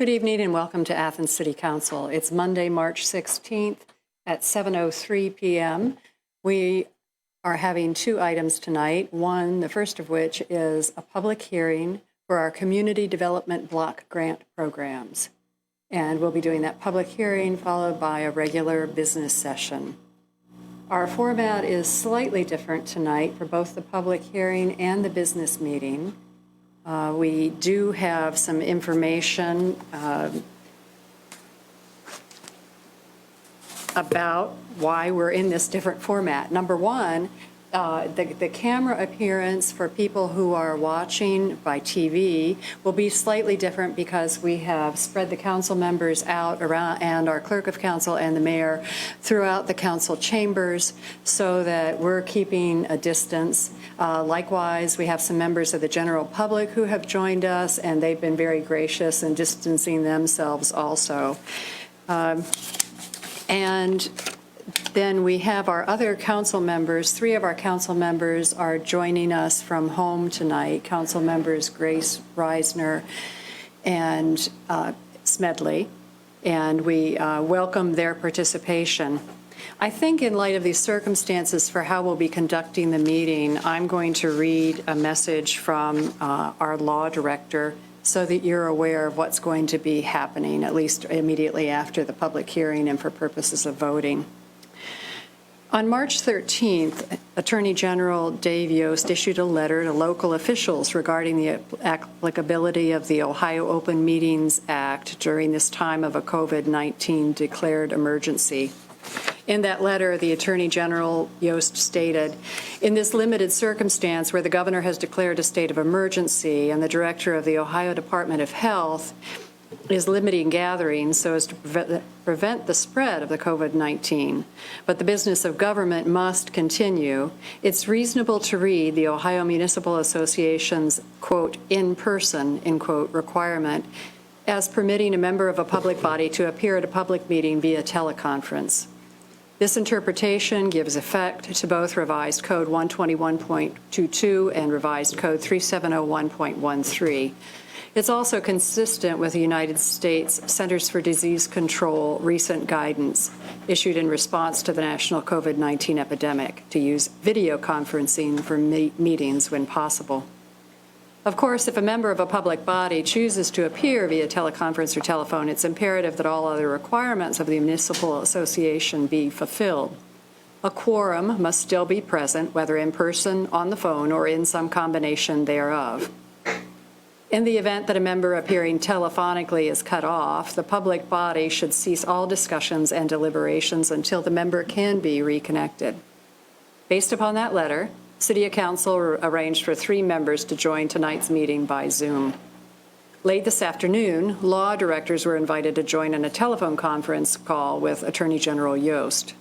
Good evening and welcome to Athens City Council. It's Monday, March 16th at 7:03 p.m. We are having two items tonight. One, the first of which is a public hearing for our Community Development Block Grant programs. And we'll be doing that public hearing followed by a regular business session. Our format is slightly different tonight for both the public hearing and the business meeting. We do have some information about why we're in this different format. Number one, the camera appearance for people who are watching by TV will be slightly different because we have spread the council members out around, and our clerk of council and the mayor throughout the council chambers so that we're keeping a distance. Likewise, we have some members of the general public who have joined us, and they've been very gracious in distancing themselves also. And then we have our other council members. Three of our council members are joining us from home tonight. Council members Grace Reisner and Smedley, and we welcome their participation. I think in light of these circumstances for how we'll be conducting the meeting, I'm going to read a message from our law director so that you're aware of what's going to be happening, at least immediately after the public hearing and for purposes of voting. On March 13th, Attorney General Dave Yost issued a letter to local officials regarding the applicability of the Ohio Open Meetings Act during this time of a COVID-19 declared emergency. In that letter, the Attorney General Yost stated, in this limited circumstance where the governor has declared a state of emergency and the director of the Ohio Department of Health is limiting gatherings so as to prevent the spread of the COVID-19, but the business of government must continue, it's reasonable to read the Ohio Municipal Association's, quote, in person, end quote, requirement as permitting a member of a public body to appear at a public meeting via teleconference. This interpretation gives effect to both Revised Code 121.22 and Revised Code 3701.13. It's also consistent with the United States Centers for Disease Control recent guidance issued in response to the national COVID-19 epidemic to use video conferencing for meetings when possible. Of course, if a member of a public body chooses to appear via teleconference or telephone, it's imperative that all other requirements of the municipal association be fulfilled. A quorum must still be present, whether in person, on the phone, or in some combination thereof. In the event that a member appearing telephonically is cut off, the public body should cease all discussions and deliberations until the member can be reconnected. Based upon that letter, City Council arranged for 3 members to join tonight's meeting by Zoom. Late this afternoon, law directors were invited to join in a telephone conference call with Attorney General Yost.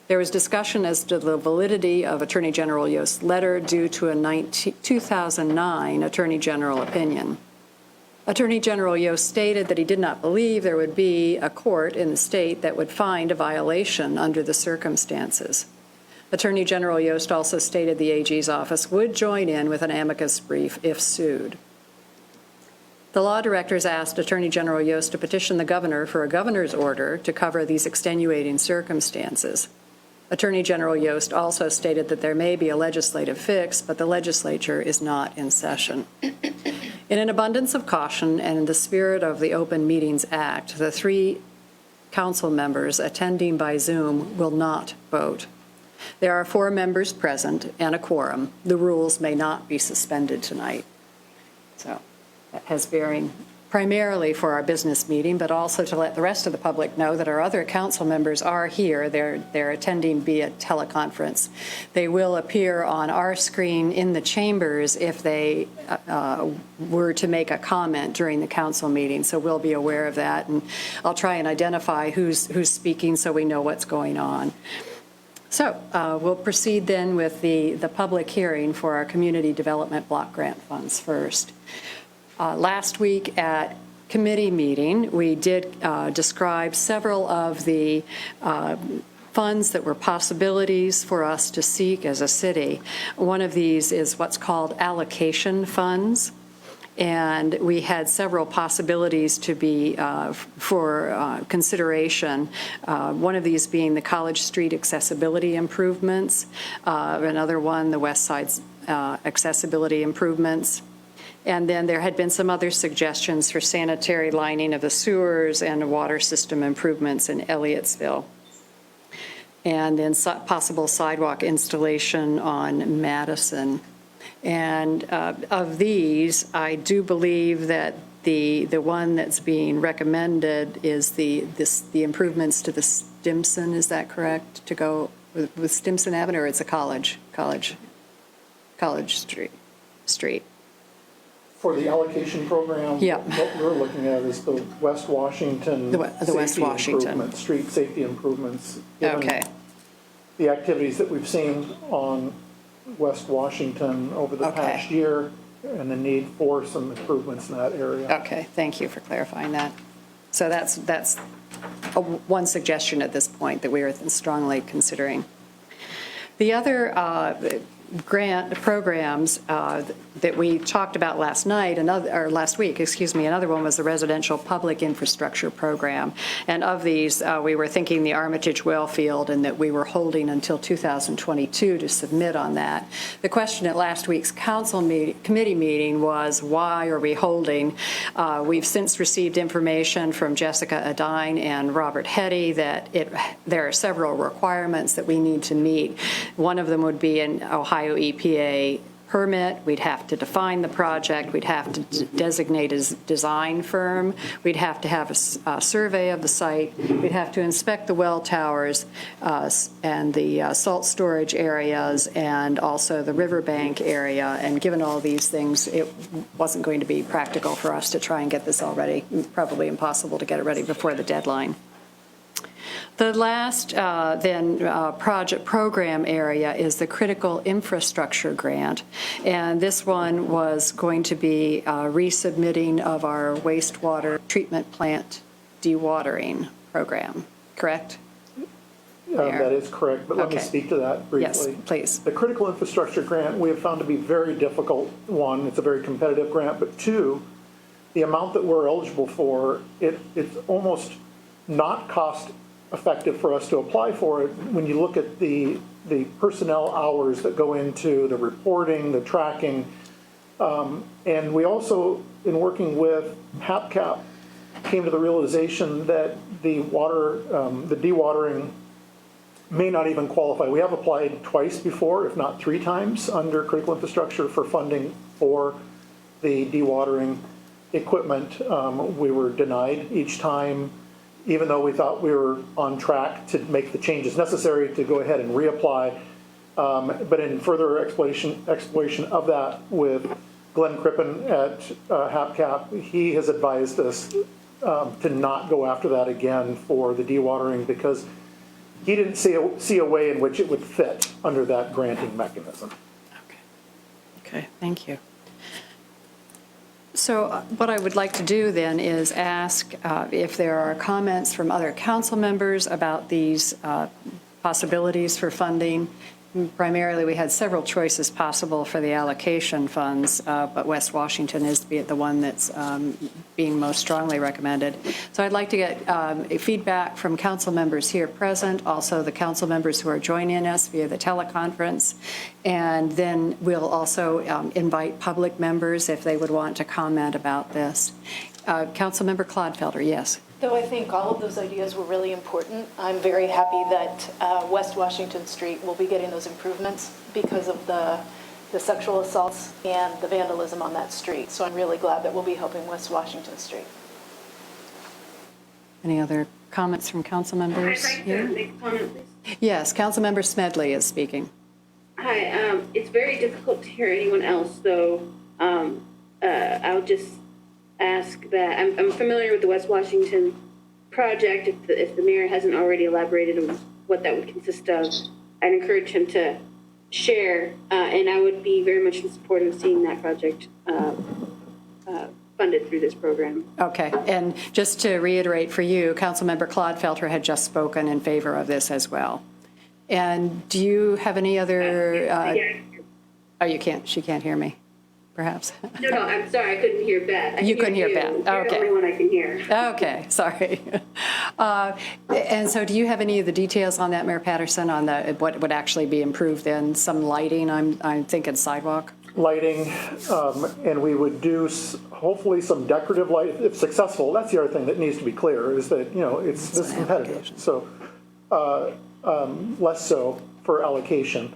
There was discussion as to the validity of Attorney General Yost's letter due to a 2009 Attorney General opinion. Attorney General Yost stated that he did not believe there would be a court in the state that would find a violation under the circumstances. Attorney General Yost also stated the AG's office would join in with an amicus brief if sued. The law directors asked Attorney General Yost to petition the governor for a governor's order to cover these extenuating circumstances. Attorney General Yost also stated that there may be a legislative fix, but the legislature is not in session. In an abundance of caution and in the spirit of the Open Meetings Act, the 3 council members attending by Zoom will not vote. There are 4 members present and a quorum. The rules may not be suspended tonight. So that has bearing primarily for our business meeting, but also to let the rest of the public know that our other council members are here. They're attending via teleconference. They will appear on our screen in the chambers if they were to make a comment during the council meeting, so we'll be aware of that, and I'll try and identify who's speaking so we know what's going on. So we'll proceed then with the public hearing for our Community Development Block Grant Funds first. Last week at committee meeting, we did describe several of the funds that were possibilities for us to seek as a city. One of these is what's called allocation funds. And we had several possibilities to be for consideration. One of these being the College Street accessibility improvements. Another one, the West Side's accessibility improvements. And then there had been some other suggestions for sanitary lining of the sewers and water system improvements in Elliottsville. And then possible sidewalk installation on Madison. And of these, I do believe that the one that's being recommended is the improvements to the Stimson. Is that correct? To go with Stimson Avenue, or it's a College Street. For the allocation program, yeah. What we're looking at is the West Washington the West Washington street safety improvements. Okay. The activities that we've seen on West Washington over the past year, and the need for some improvements in that area. Okay, thank you for clarifying that. So that's one suggestion at this point that we are strongly considering. The other grant programs that we talked about last week, another one was the Residential Public Infrastructure Program. And of these, we were thinking the Armitage Wellfield, and that we were holding until 2022 to submit on that. The question at last week's committee meeting was, why are we holding? We've since received information from Jessica Adine and Robert Hetty that there are several requirements that we need to meet. One of them would be an Ohio EPA permit. We'd have to define the project. We'd have to designate a design firm. We'd have to have a survey of the site. We'd have to inspect the well towers and the salt storage areas, and also the riverbank area. And given all these things, it wasn't going to be practical for us to try and get this all ready. Probably impossible to get it ready before the deadline. The last project program area is the Critical Infrastructure Grant, and this one was going to be resubmitting of our wastewater treatment plant dewatering program, correct? That is correct, but let me speak to that briefly. Yes, please. The Critical Infrastructure Grant we have found to be very difficult. One, it's a very competitive grant, but two, the amount that we're eligible for, it's almost not cost effective for us to apply for it when you look at the personnel hours that go into the reporting, the tracking. And we also, in working with HAPCAP, came to the realization that the dewatering may not even qualify. We have applied twice before, if not 3 times, under critical infrastructure for funding for the dewatering equipment. We were denied each time, even though we thought we were on track to make the changes necessary to go ahead and reapply. But in further exploration of that with Glenn Crippen at HAPCAP, he has advised us to not go after that again for the dewatering, because he didn't see a way in which it would fit under that granting mechanism. Okay, thank you. So what I would like to do then is ask if there are comments from other council members about these possibilities for funding. Primarily, we had several choices possible for the allocation funds, but West Washington is the one that's being most strongly recommended. So I'd like to get feedback from council members here present, also the council members who are joining us via the teleconference, and then we'll also invite public members if they would want to comment about this. Councilmember Clodfelder, yes. Though I think all of those ideas were really important, I'm very happy that West Washington Street will be getting those improvements because of the sexual assaults and the vandalism on that street. So I'm really glad that we'll be helping West Washington Street. Any other comments from council members? I'd like to make a comment, please. Yes, Councilmember Smedley is speaking. Hi, it's very difficult to hear anyone else, so I'll just ask that I'm familiar with the West Washington project. If the mayor hasn't already elaborated on what that would consist of, I'd encourage him to share, and I would be very much in support of seeing that project funded through this program. Okay, and just to reiterate for you, Councilmember Clodfelder had just spoken in favor of this as well. And do you have any other? Oh, you can't. She can't hear me. perhaps? No, I'm sorry, I couldn't hear Beth. You couldn't hear Beth. You're the Okay. only one I can hear. Okay, sorry. And so do you have any of the details on that, Mayor Patterson, on what would actually be improved then? Some lighting, I'm thinking sidewalk? Lighting, and we would do hopefully some decorative light, if successful. That's the other thing that needs to be clear, is that, it's this competitive. So less so for allocation.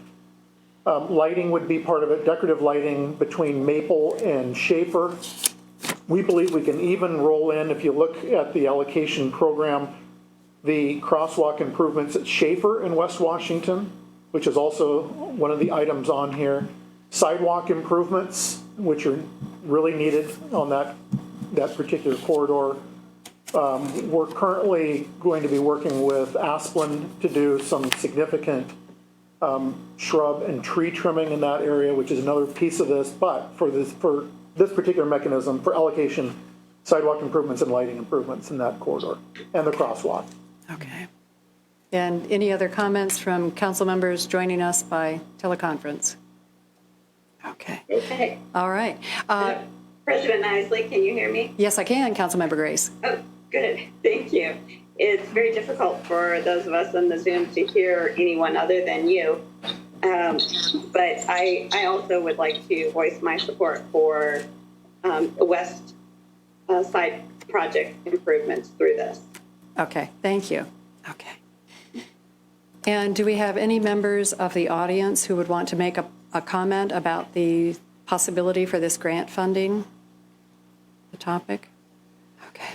Lighting would be part of it, decorative lighting between Maple and Schaefer. We believe we can even roll in, if you look at the allocation program, the crosswalk improvements at Schaefer in West Washington, which is also one of the items on here. Sidewalk improvements, which are really needed on that particular corridor. We're currently going to be working with Asplin to do some significant shrub and tree trimming in that area, which is another piece of this. But for this particular mechanism for allocation, sidewalk improvements and lighting improvements in that corridor and the crosswalk. Okay. And any other comments from council members joining us by teleconference? Okay. Okay. All right. President Isley, can you hear me? Yes, I can, Councilmember Grace. Oh, good. Thank you. It's very difficult for those of us on the Zoom to hear anyone other than you. But I also would like to voice my support for the West Side project improvements through this. Okay, thank you. Okay. And do we have any members of the audience who would want to make a comment about the possibility for this grant funding, the topic? Okay.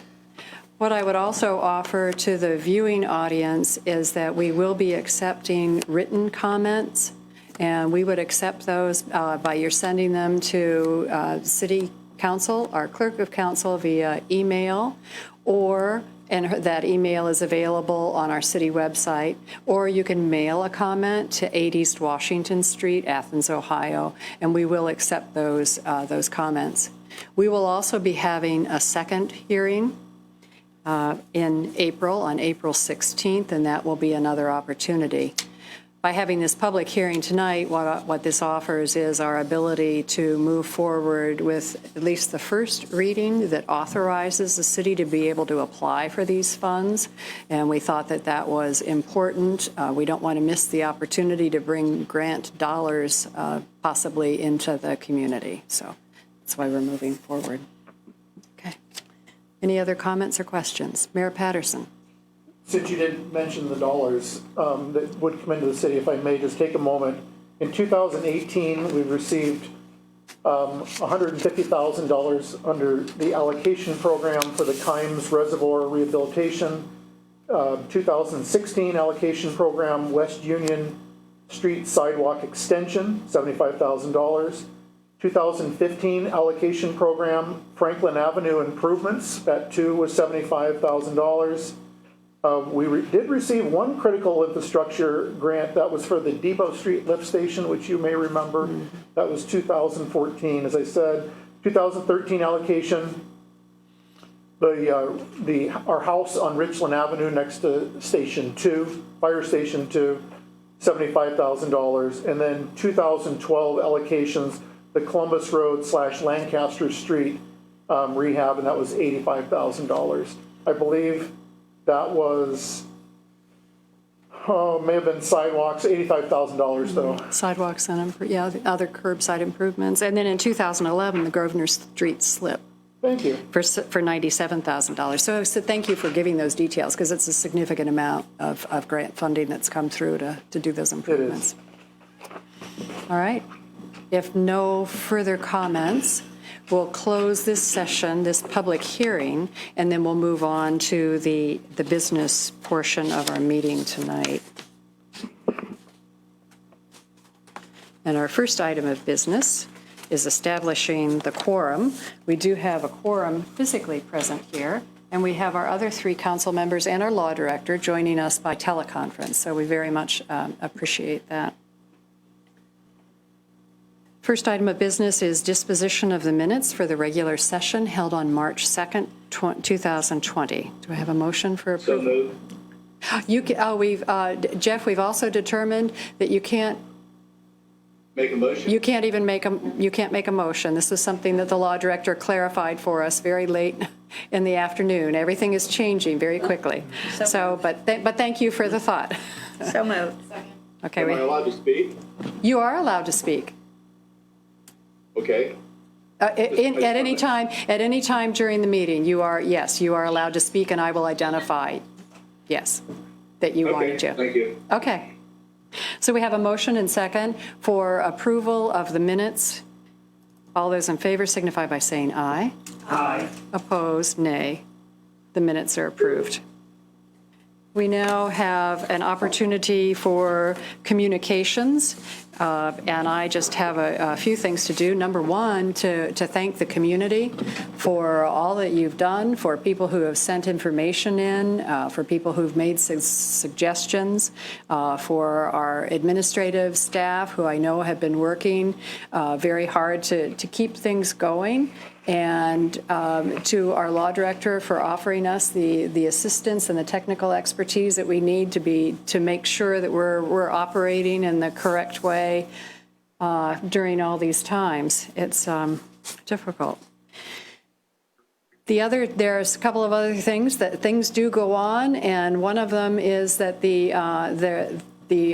What I would also offer to the viewing audience is that we will be accepting written comments, and we would accept those by your sending them to City Council, our Clerk of Council, via email, and that email is available on our city website, or you can mail a comment to 8 East Washington Street, Athens, Ohio, and we will accept those comments. We will also be having a second hearing in April, on April 16th, and that will be another opportunity. By having this public hearing tonight, what this offers is our ability to move forward with at least the first reading that authorizes the city to be able to apply for these funds, and we thought that that was important. We don't want to miss the opportunity to bring grant dollars possibly into the community, so that's why we're moving forward. Okay. Any other comments or questions? Mayor Patterson. Since you did mention the dollars that would come into the city, if I may just take a moment. In 2018, we received $150,000 under the allocation program for the Kimes Reservoir Rehabilitation. 2016 allocation program, West Union Street Sidewalk Extension, $75,000. 2015 allocation program, Franklin Avenue Improvements, that too was $75,000. We did receive one critical infrastructure grant that was for the Depot Street lift station, which you may remember. That was 2014, as I said. 2013 allocation, our house on Richland Avenue next to Station 2, Fire Station 2, $75,000. And then 2012 allocations, the Columbus Road / Lancaster Street rehab, and that was $85,000. I believe that was, may have been sidewalks, $85,000 though. Sidewalks and, the other curbside improvements. And then in 2011, the Grosvenor Street slip. Thank you. For $97,000. So thank you for giving those details, because it's a significant amount of grant funding that's come through to do those improvements. All right. If no further comments, we'll close this session, this public hearing, and then we'll move on to the business portion of our meeting tonight. And our first item of business is establishing the quorum. We do have a quorum physically present here, and we have our other 3 council members and our law director joining us by teleconference, so we very much appreciate that. First item of business is disposition of the minutes for the regular session held on March 2nd, 2020. Do I have a motion for approval? So moved. Jeff, we've also determined that you can't Make a motion? You can't even you can't make a motion. This is something that the law director clarified for us very late in the afternoon. Everything is changing very quickly. So, but thank you for the thought. So moved. Okay, Am I allowed to speak? you are allowed to speak. Okay. At any time during the meeting, yes, you are allowed to speak, and I will identify, yes, that you wanted to. Okay, thank you. Okay. So we have a motion and second for approval of the minutes. All those in favor signify by saying aye. Aye. Opposed, nay. The minutes are approved. We now have an opportunity for communications, and I just have a few things to do. Number one, to thank the community for all that you've done, for people who have sent information in, for people who've made suggestions, for our administrative staff, who I know have been working very hard to keep things going, and to our law director for offering us the assistance and the technical expertise that we need to make sure that we're operating in the correct way during all these times. It's difficult. There's a couple of other things that things do go on, and one of them is that the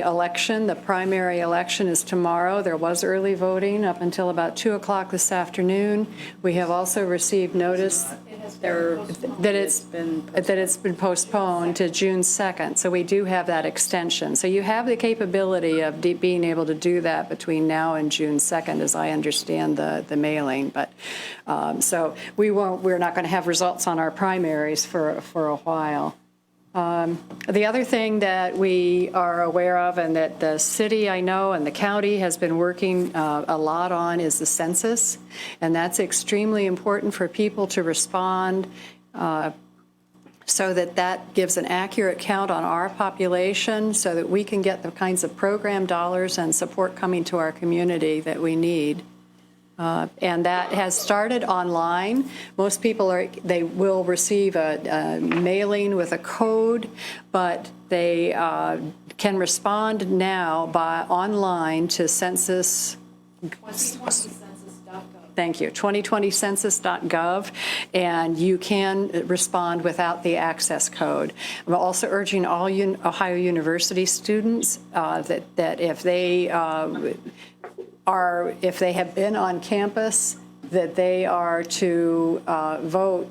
election, the primary election, is tomorrow. There was early voting up until about 2 o'clock this afternoon. We have also received notice that it's been postponed to June 2nd. So we do have that extension. So you have the capability of being able to do that between now and June 2nd, as I understand the mailing. But so we're not going to have results on our primaries for a while. The other thing that we are aware of, and that the city, I know, and the county has been working a lot on, is the census. And that's extremely important for people to respond so that gives an accurate count on our population, so that we can get the kinds of program dollars and support coming to our community that we need. And that has started online. Most people they will receive a mailing with a code, but they can respond now online to census. 2020census.gov. Thank you. 2020census.gov, and you can respond without the access code. I'm also urging all Ohio University students that if they have been on campus, that they are to to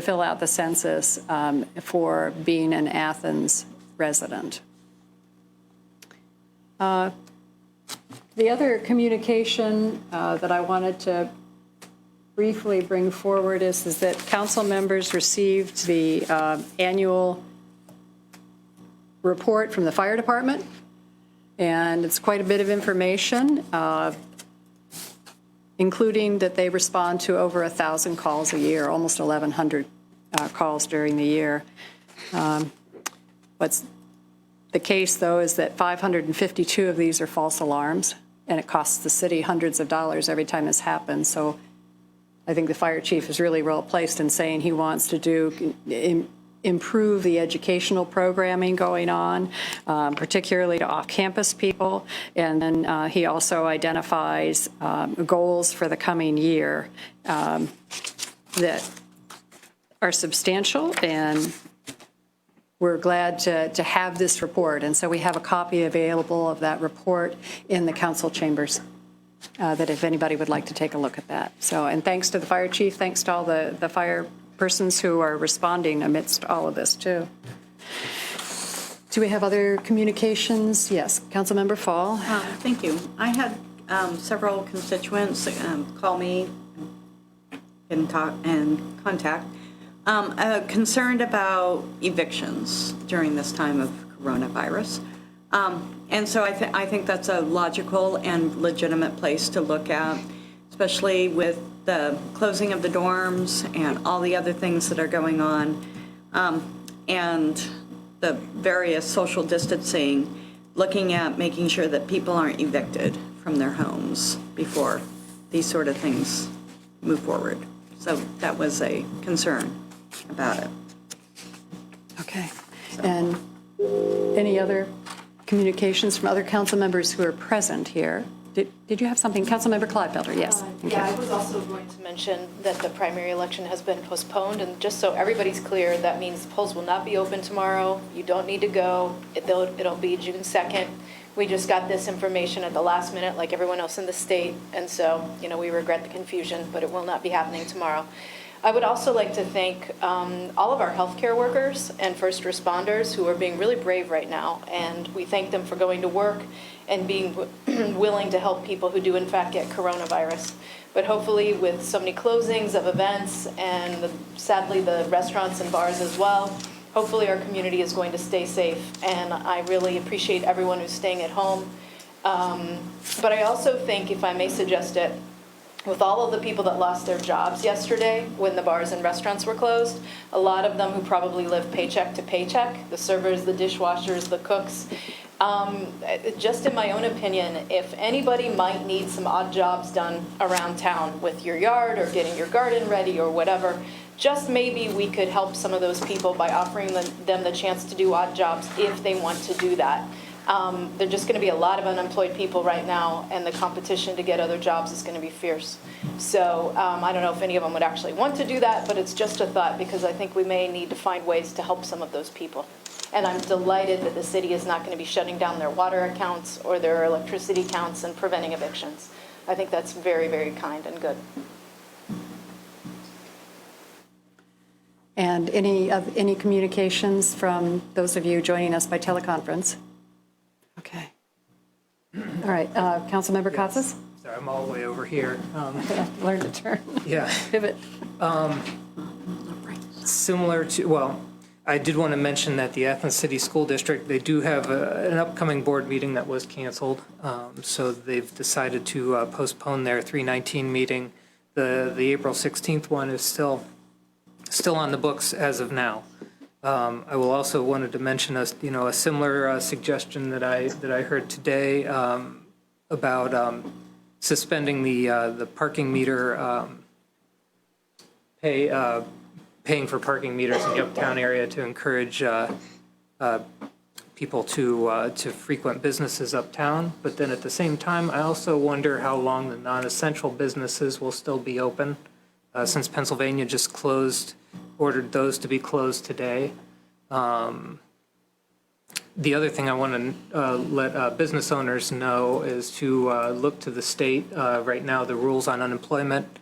fill out the census for being an Athens resident. The other communication that I wanted to briefly bring forward is that council members received the annual report from the fire department. And it's quite a bit of information, including that they respond to over 1,000 calls a year, almost 1,100 calls during the year. What's the case, though, is that 552 of these are false alarms, and it costs the city hundreds of dollars every time this happens. So I think the fire chief is really well placed in saying he wants to improve the educational programming going on, particularly to off-campus people. And then he also identifies goals for the coming year that are substantial, and we're glad to have this report. And so we have a copy available of that report in the council chambers, that if anybody would like to take a look at that. So, and thanks to the fire chief, thanks to all the fire persons who are responding amidst all of this, too. Do we have other communications? Yes, Councilmember Fall. Thank you. I had several constituents call me and contact concerned about evictions during this time of coronavirus. And so I think that's a logical and legitimate place to look at, especially with the closing of the dorms and all the other things that are going on, and the various social distancing, looking at making sure that people aren't evicted from their homes before these sort of things move forward. So that was a concern about it. Okay. And any other communications from other council members who are present here. Did you have something? Councilmember Clodfelder, yes. Yeah, I was also going to mention that the primary election has been postponed, and just so everybody's clear, that means polls will not be open tomorrow. You don't need to go. It'll be June 2nd. We just got this information at the last minute, like everyone else in the state, and so, we regret the confusion, but it will not be happening tomorrow. I would also like to thank all of our healthcare workers and first responders who are being really brave right now, and we thank them for going to work and being willing to help people who do in fact get coronavirus. But hopefully with so many closings of events and sadly the restaurants and bars as well, hopefully our community is going to stay safe. And I really appreciate everyone who's staying at home. But I also think, if I may suggest it, with all of the people that lost their jobs yesterday when the bars and restaurants were closed, a lot of them who probably live paycheck to paycheck, the servers, the dishwashers, the cooks, just in my own opinion, if anybody might need some odd jobs done around town with your yard or getting your garden ready or whatever, just maybe we could help some of those people by offering them the chance to do odd jobs if they want to do that. There are just going to be a lot of unemployed people right now, and the competition to get other jobs is going to be fierce. So I don't know if any of them would actually want to do that, but it's just a thought, because I think we may need to find ways to help some of those people. And I'm delighted that the city is not going to be shutting down their water accounts or their electricity accounts and preventing evictions. I think that's very, very kind and good. And any communications from those of you joining us by teleconference? Okay. All right, Councilmember Katsas? Sorry, I'm all the way over here. Learn to turn. Yeah. Pivot. Similar to, well, I did want to mention that the Athens City School District, they do have an upcoming board meeting that was canceled. So they've decided to postpone their 3/19 meeting. The April 16th one is still on the books as of now. I will also wanted to mention a similar suggestion that I heard today about suspending the parking meter paying for parking meters in the uptown area to encourage people to frequent businesses uptown. But then at the same time, I also wonder how long the non-essential businesses will still be open, since Pennsylvania just ordered those to be closed today. The other thing I want to let business owners know is to look to the state. Right now, the rules on unemployment,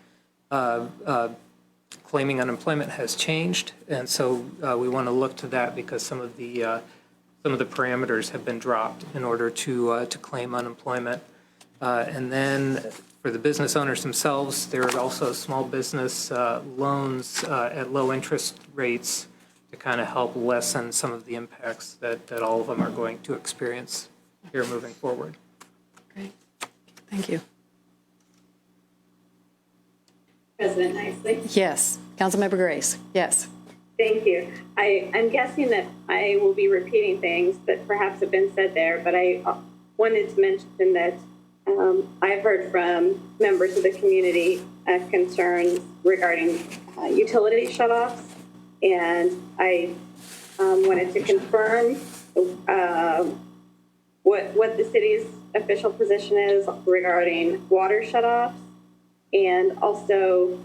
claiming unemployment has changed, and so we want to look to that, because some of the parameters have been dropped in order to claim unemployment. And then for the business owners themselves, there are also small business loans at low interest rates to kind of help lessen some of the impacts that all of them are going to experience here moving forward. Great. Thank you. President Nicely. Yes. Councilmember Grace. Yes. Thank you. I'm guessing that I will be repeating things that perhaps have been said there, but I wanted to mention that I've heard from members of the community concerns regarding utility shutoffs, and I wanted to confirm what the city's official position is regarding water shutoffs, and also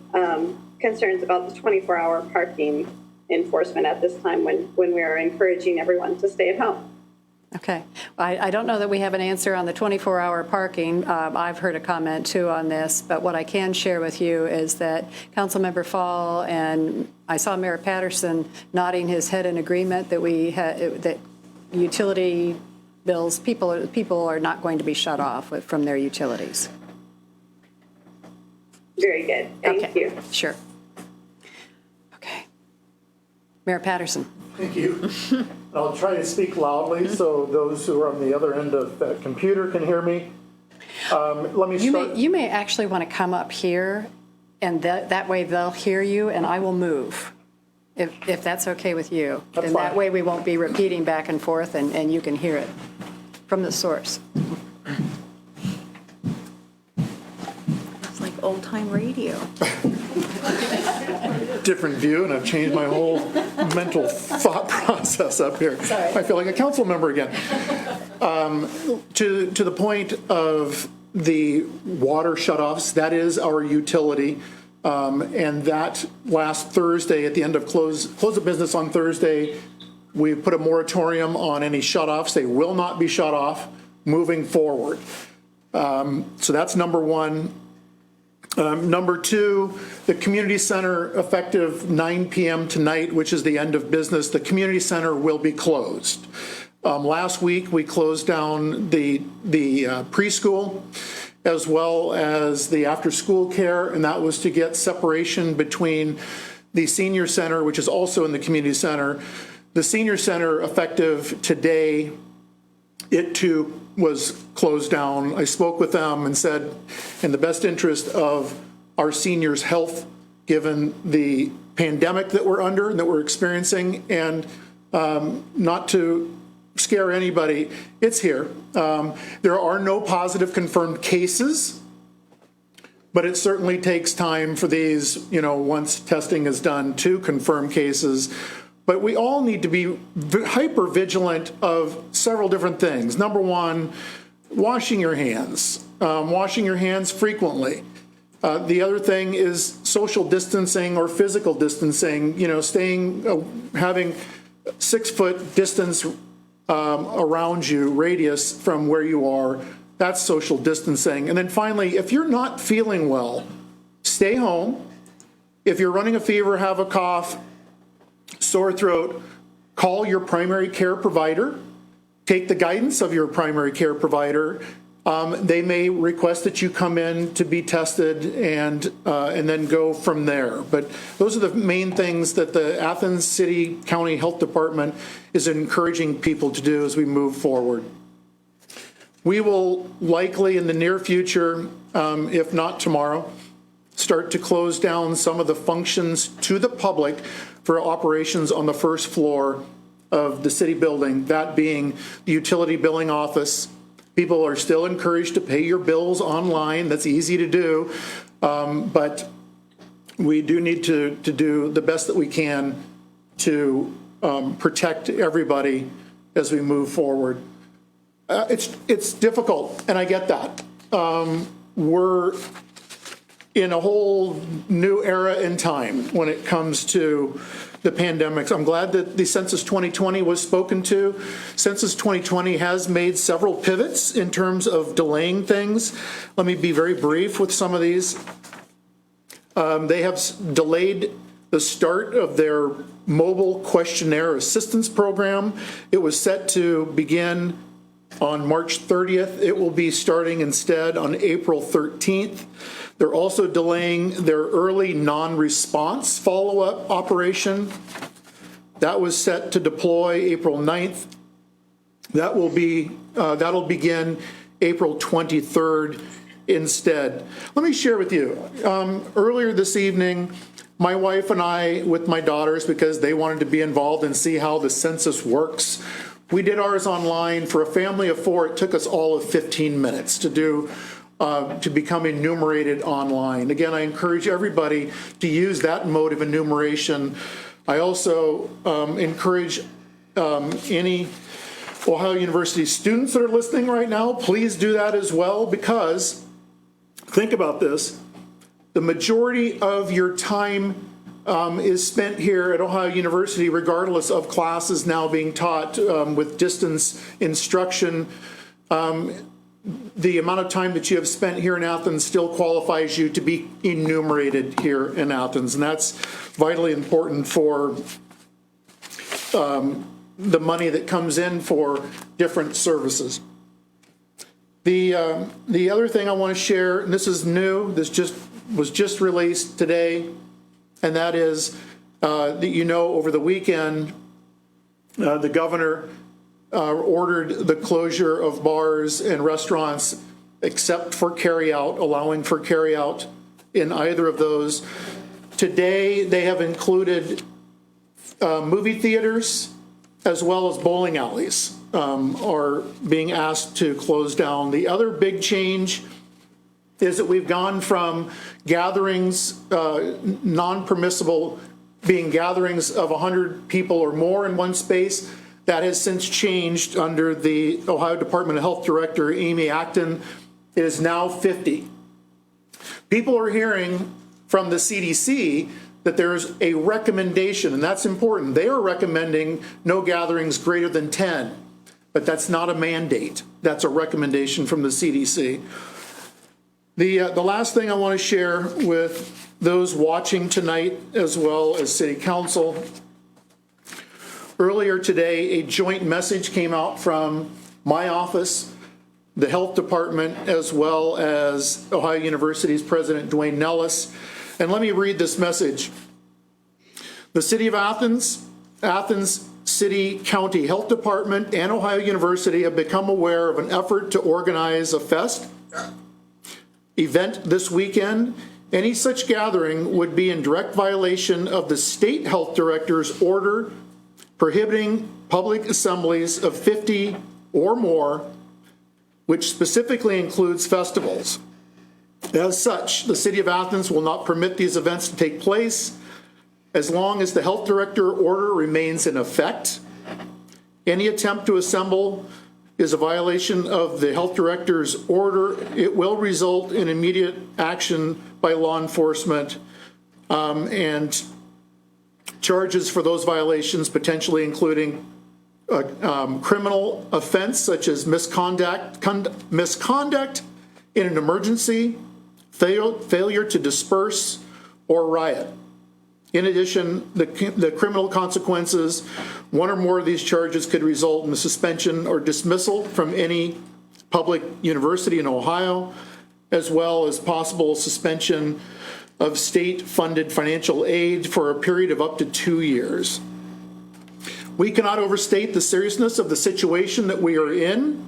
concerns about the 24-hour parking enforcement at this time when we are encouraging everyone to stay at home. Okay. I don't know that we have an answer on the 24-hour parking. I've heard a comment, too, on this. But what I can share with you is that Councilmember Fall and I saw Mayor Patterson nodding his head in agreement that that utility bills, people are not going to be shut off from their utilities. Very good. Thank you. Sure. Okay. Mayor Patterson. Thank you. I'll try to speak loudly so those who are on the other end of that computer can hear me. Let me start. You may actually want to come up here, and that way they'll hear you, and I will move, if that's okay with you. That's and that fine. way we won't be repeating back and forth, and you can hear it from the source. It's like old-time radio. Different view, and I've changed my whole mental thought process up here. Sorry. I feel like a council member again. To the point of the water shutoffs, that is our utility. And that last Thursday, at the end of close of business on Thursday, we put a moratorium on any shutoffs. They will not be shut off moving forward. So that's number one. Number two, the community center, effective 9 p.m. tonight, which is the end of business, the community center will be closed. Last week, we closed down the preschool as well as the after-school care, and that was to get separation between the senior center, which is also in the community center. The senior center, effective today, it too was closed down. I spoke with them and said, in the best interest of our seniors' health, given the pandemic that we're under and that we're experiencing, and not to scare anybody, it's here. There are no positive confirmed cases, but it certainly takes time for these, once testing is done, to confirm cases. But we all need to be hyper vigilant of several different things. Number one, washing your hands frequently. The other thing is social distancing or physical distancing, having 6 foot distance around you, radius from where you are. That's social distancing. And then finally, if you're not feeling well, stay home. If you're running a fever, have a cough, sore throat, call your primary care provider. Take the guidance of your primary care provider. They may request that you come in to be tested and then go from there. But those are the main things that the Athens City County Health Department is encouraging people to do as we move forward. We will likely in the near future, if not tomorrow, start to close down some of the functions to the public for operations on the first floor of the city building, that being the utility billing office. People are still encouraged to pay your bills online. That's easy to do, but we do need to do the best that we can to protect everybody as we move forward. It's difficult, and I get that. We're in a whole new era in time when it comes to the pandemics. I'm glad that the Census 2020 was spoken to. Census 2020 has made several pivots in terms of delaying things. Let me be very brief with some of these. They have delayed the start of their mobile questionnaire assistance program. It was set to begin on March 30th. It will be starting instead on April 13th. They're also delaying their early non-response follow-up operation. That was set to deploy April 9th. That'll begin April 23rd instead. Let me share with you. Earlier this evening, my wife and I, with my daughters, because they wanted to be involved and see how the census works, we did ours online. For a family of 4, it took us all of 15 minutes to become enumerated online. Again, I encourage everybody to use that mode of enumeration. I also encourage any Ohio University students that are listening right now, please do that as well, because think about this. The majority of your time is spent here at Ohio University, regardless of classes now being taught with distance instruction. The amount of time that you have spent here in Athens still qualifies you to be enumerated here in Athens, and that's vitally important for the money that comes in for different services. The other thing I want to share, and this is new, this was just released today, and that is that over the weekend, the governor ordered the closure of bars and restaurants except for carryout, allowing for carryout in either of those. Today, they have included movie theaters as well as bowling alleys are being asked to close down. The other big change is that we've gone from gatherings, non-permissible being gatherings of 100 people or more in one space, That has since changed under the Ohio Department of Health Director, Amy Acton. It is now 50. People are hearing from the CDC that there's a recommendation, and that's important. They are recommending no gatherings greater than 10, but that's not a mandate. That's a recommendation from the CDC. The last thing I want to share with those watching tonight, as well as City Council, earlier today, a joint message came out from my office, the Health Department, as well as Ohio University's President Dwayne Nellis. And let me read this message. The City of Athens, Athens City County Health Department, and Ohio University have become aware of an effort to organize a event this weekend. Any such gathering would be in direct violation of the state health director's order prohibiting public assemblies of 50 or more, which specifically includes festivals. As such, the City of Athens will not permit these events to take place as long as the health director order remains in effect. Any attempt to assemble is a violation of the health director's order. It will result in immediate action by law enforcement, and charges for those violations, potentially including criminal offense such as misconduct in an emergency, failure to disperse, or riot. In addition, the criminal consequences, one or more of these charges could result in the suspension or dismissal from any public university in Ohio, as well as possible suspension of state-funded financial aid for a period of up to 2 years. We cannot overstate the seriousness of the situation that we are in.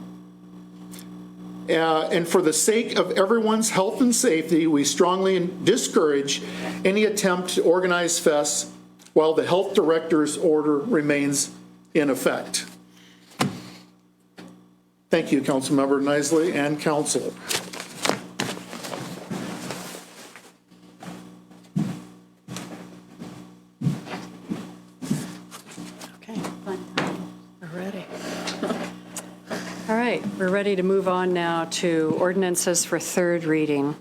And for the sake of everyone's health and safety, we strongly discourage any attempt to organize fests while the health director's order remains in effect. Thank you, Councilmember Nisley and Council. Okay, we're ready. All right, we're ready to move on now to ordinances for third reading.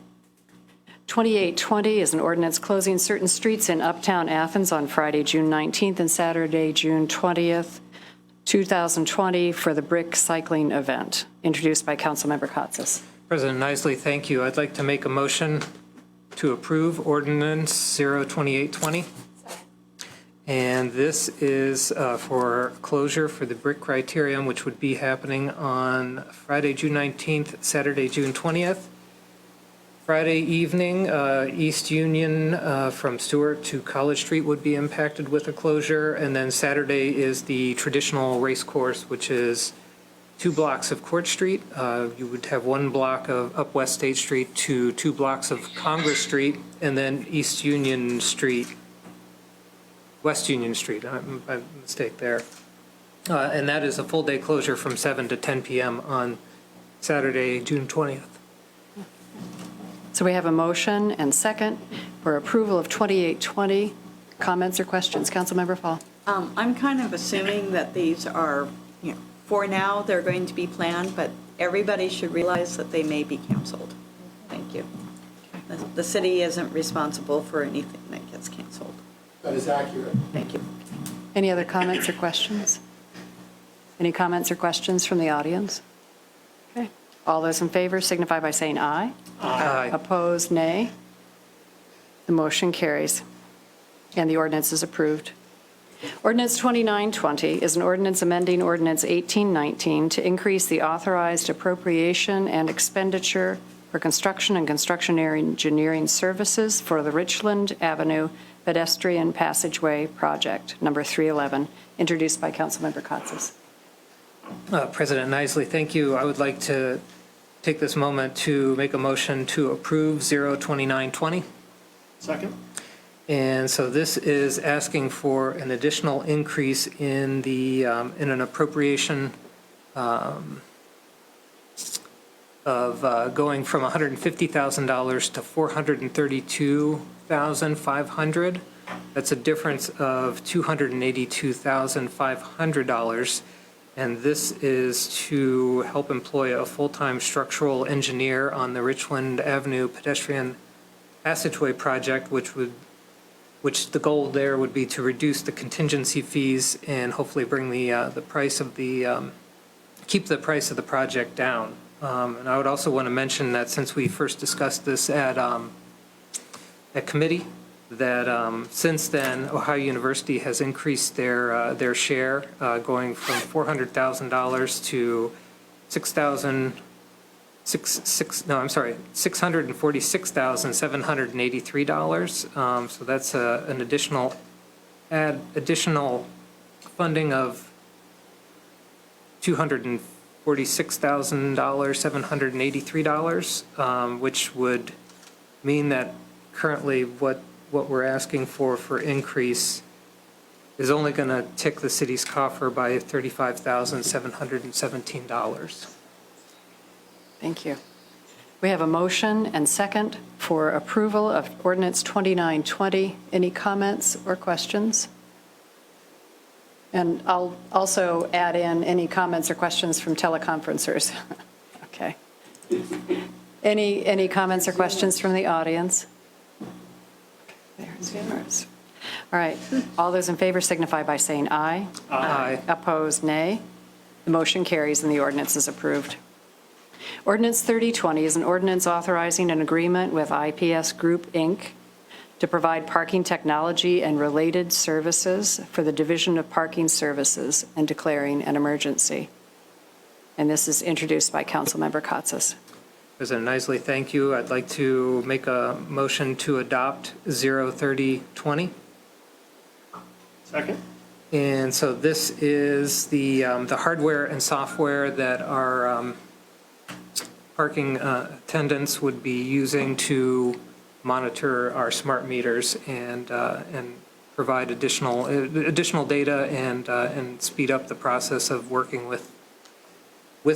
2820 is an ordinance closing certain streets in Uptown Athens on Friday, June 19th and Saturday, June 20th, 2020 for the Brick Cycling Event, introduced by Councilmember Katsas. President Nisley, thank you. I'd like to make a motion to approve ordinance 02820. And this is for closure for the Brick Criterium, which would be happening on Friday, June 19th, Saturday, June 20th. Friday evening, East Union from Stewart to College Street would be impacted with a closure. And then Saturday is the traditional race course, which is 2 blocks of Court Street. You would have 1 block of up West State Street to 2 blocks of Congress Street, and then East Union Street, West Union Street, my mistake there. And that is a full day closure from 7 to 10 p.m. on Saturday, June 20th. So we have a motion and second for approval of 2820. Comments or questions? Councilmember Fall. I'm kind of assuming that these are, for now, they're going to be planned, but everybody should realize that they may be canceled. Thank you. The city isn't responsible for anything that gets canceled. That is accurate. Thank you. Any other comments or questions? Any comments or questions from the audience? Okay. All those in favor signify by saying aye. Aye. Opposed, nay. The motion carries, and the ordinance is approved. Ordinance 2920 is an ordinance amending Ordinance 1819 to increase the authorized appropriation and expenditure for construction and construction engineering services for the Richland Avenue Pedestrian Passageway Project, number 311, introduced by Councilmember Katsas. President Nisley, thank you. I would like to take this moment to make a motion to approve 02920. Second. And so this is asking for an additional increase in the in an appropriation of going from $150,000 to $432,500 That's a difference of $282,500. And this is to help employ a full-time structural engineer on the Richland Avenue pedestrian passageway project, which the goal there would be to reduce the contingency fees and hopefully bring the price of keep the price of the project down. And I would also want to mention that since we first discussed this at committee, that since then, Ohio University has increased their share, going from $400,000 to $646,783. So that's an additional funding of $246,783, which would mean that currently what we're asking for increase is only going to tick the city's coffer by $35,717. Thank you. We have a motion and second for approval of ordinance 2920. Any comments or questions? And I'll also add in any comments or questions from teleconferencers. Okay. Any comments or questions from the audience? There's yours. All right. All those in favor signify by saying aye. Aye. Opposed, nay. The motion carries and the ordinance is approved. Ordinance 3020 is an ordinance authorizing an agreement with IPS Group, Inc. to provide parking technology and related services for the Division of Parking Services and declaring an emergency. And this is introduced by Councilmember Katsas. President Isley, thank you. I'd like to make a motion to adopt 03020. Second? And so this is the hardware and software that our parking attendants would be using to monitor our smart meters and provide additional data and speed up the process of working with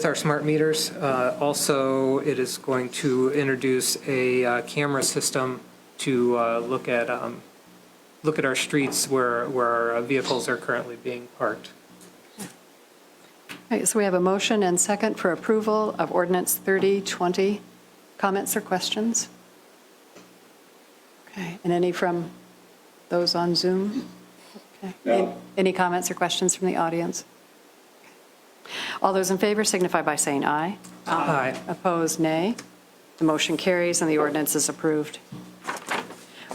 our smart meters. Also, it is going to introduce a camera system to look at our streets where our vehicles are currently being parked. All right, so we have a motion and second for approval of ordinance 3020. Comments or questions? Okay, and any from those on Zoom? Okay. No. Any comments or questions from the audience? All those in favor signify by saying aye. Aye. Opposed, nay. The motion carries and the ordinance is approved.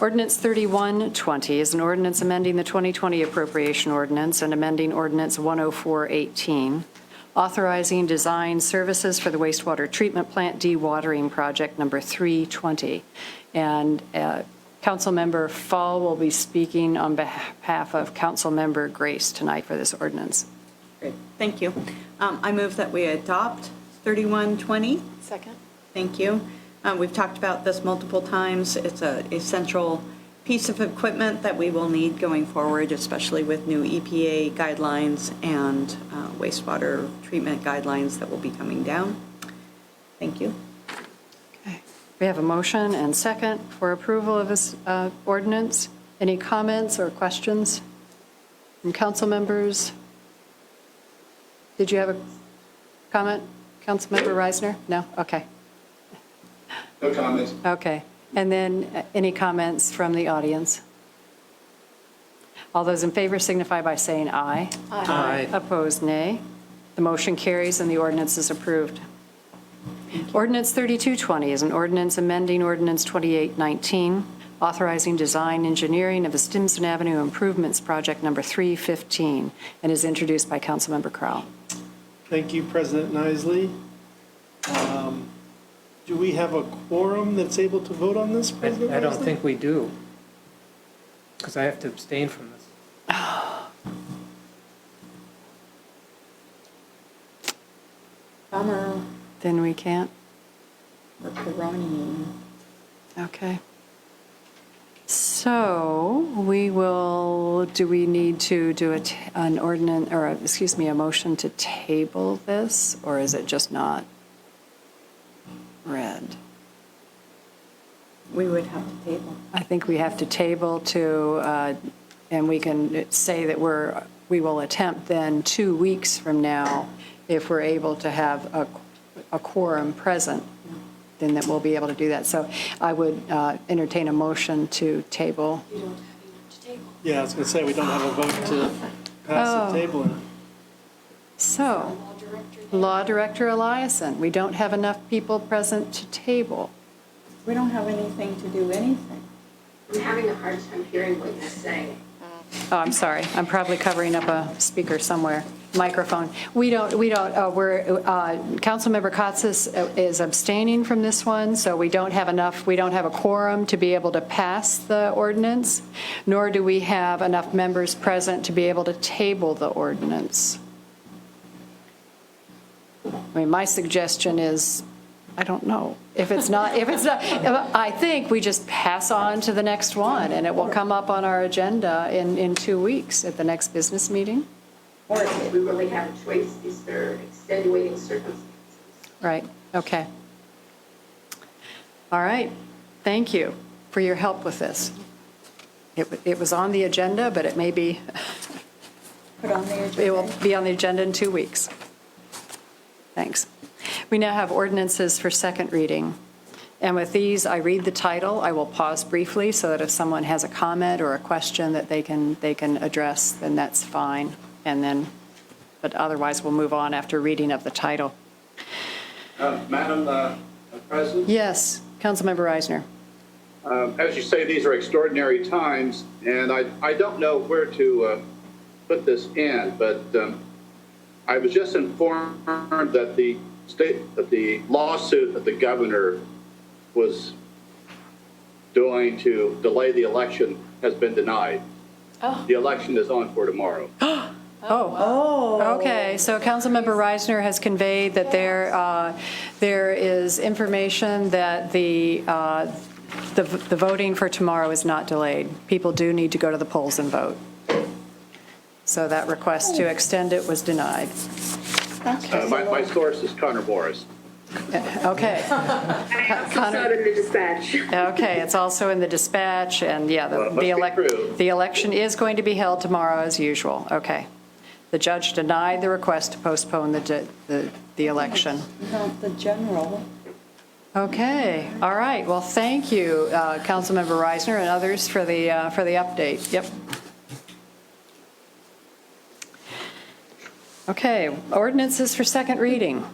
Ordinance 3120 is an ordinance amending the 2020 appropriation ordinance and amending ordinance 10418, authorizing design services for the wastewater treatment plant dewatering project number 320. And Councilmember Fall will be speaking on behalf of Councilmember Grace tonight for this ordinance. Great, thank you. I move that we adopt 3120. Second? Thank you. We've talked about this multiple times. It's an essential piece of equipment that we will need going forward, especially with new EPA guidelines and wastewater treatment guidelines that will be coming down. Thank you. Okay. We have a motion and second for approval of this ordinance. Any comments or questions from council members? Did you have a comment, Councilmember Reisner? No? Okay. No comments. Okay. And then any comments from the audience? All those in favor signify by saying aye. Aye. Opposed, nay. The motion carries and the ordinance is approved. Ordinance 3220 is an ordinance amending ordinance 2819, authorizing design engineering of the Stimson Avenue Improvements Project number 315, and is introduced by Councilmember Crowell. Thank you, President Isley. Do we have a quorum that's able to vote on this, President I don't Isley? think we do, because I have to abstain from this. Bummer. Then we can't? We're Peroni. Okay. So we will, do we need to do an ordinance, or excuse me, a motion to table this, or is it just not read? We would have to table. I think we have to table to, and we can say that we will attempt then 2 weeks from now, if we're able to have a quorum present, then that we'll be able to do that. So I would entertain a motion to table. Yeah, I was going to say, we don't have a vote to pass the tabling. So, Law Director Eliason, we don't have enough people present to table. We don't have anything to do anything. I'm having a hard time hearing what you're saying. Oh, I'm sorry. I'm probably covering up a speaker somewhere. Microphone. Councilmember Katsas is abstaining from this one, so we don't have a quorum to be able to pass the ordinance, nor do we have enough members present to be able to table the ordinance. I mean, my suggestion is, I don't know. If it's not, I think we just pass on to the next one, and it will come up on our agenda in 2 weeks at the next business meeting. Or if we really have a choice, these are extenuating circumstances. Right, okay. All right, thank you for your help with this. It was on the agenda, but it may be, Put on the agenda. it will be on the agenda in 2 weeks. Thanks. We now have ordinances for second reading. And with these, I read the title. I will pause briefly so that if someone has a comment or a question that they can address, then that's fine. And then, but otherwise we'll move on after reading of the title. Madam President? Yes, Councilmember Reisner. As you say, these are extraordinary times, and I don't know where to put this in, but I was just informed that the lawsuit that the governor was doing to delay the election has been denied. Oh. The election is on for tomorrow. Oh, okay. So Councilmember Reisner has conveyed that there is information that the voting for tomorrow is not delayed. People do need to go to the polls and vote. So that request to extend it was denied. My source is Connor Morris. Okay. I also saw it in the dispatch. Okay, it's also in the dispatch, and yeah, Must be true. the election is going to be held tomorrow as usual. Okay. The judge denied the request to postpone the election. Not the general. Okay, all right. Well, thank you, Councilmember Reisner and others for the update. Yep. Okay, ordinances for second reading.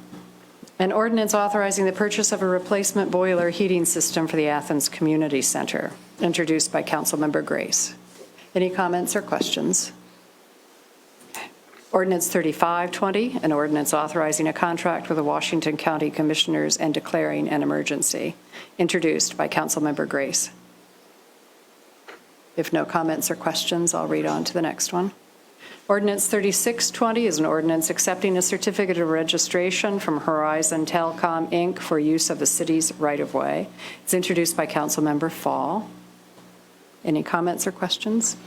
An ordinance authorizing the purchase of a replacement boiler heating system for the Athens Community Center, introduced by Councilmember Grace. Any comments or questions? Ordinance 3520, an ordinance authorizing a contract with the Washington County Commissioners and declaring an emergency, introduced by Councilmember Grace. If no comments or questions, I'll read on to the next one. Ordinance 3620 is an ordinance accepting a certificate of registration from Horizon Telecom, Inc. for use of the city's right-of-way. It's introduced by Councilmember Fall. Any comments or questions?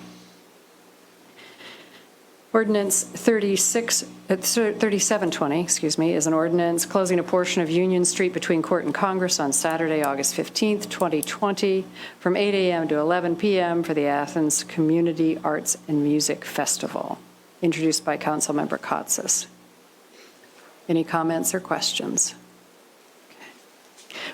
Ordinance 3720, is an ordinance closing a portion of Union Street between Court and Congress on Saturday, August 15th, 2020, from 8 a.m. to 11 p.m. for the Athens Community Arts and Music Festival, introduced by Councilmember Katsas. Any comments or questions?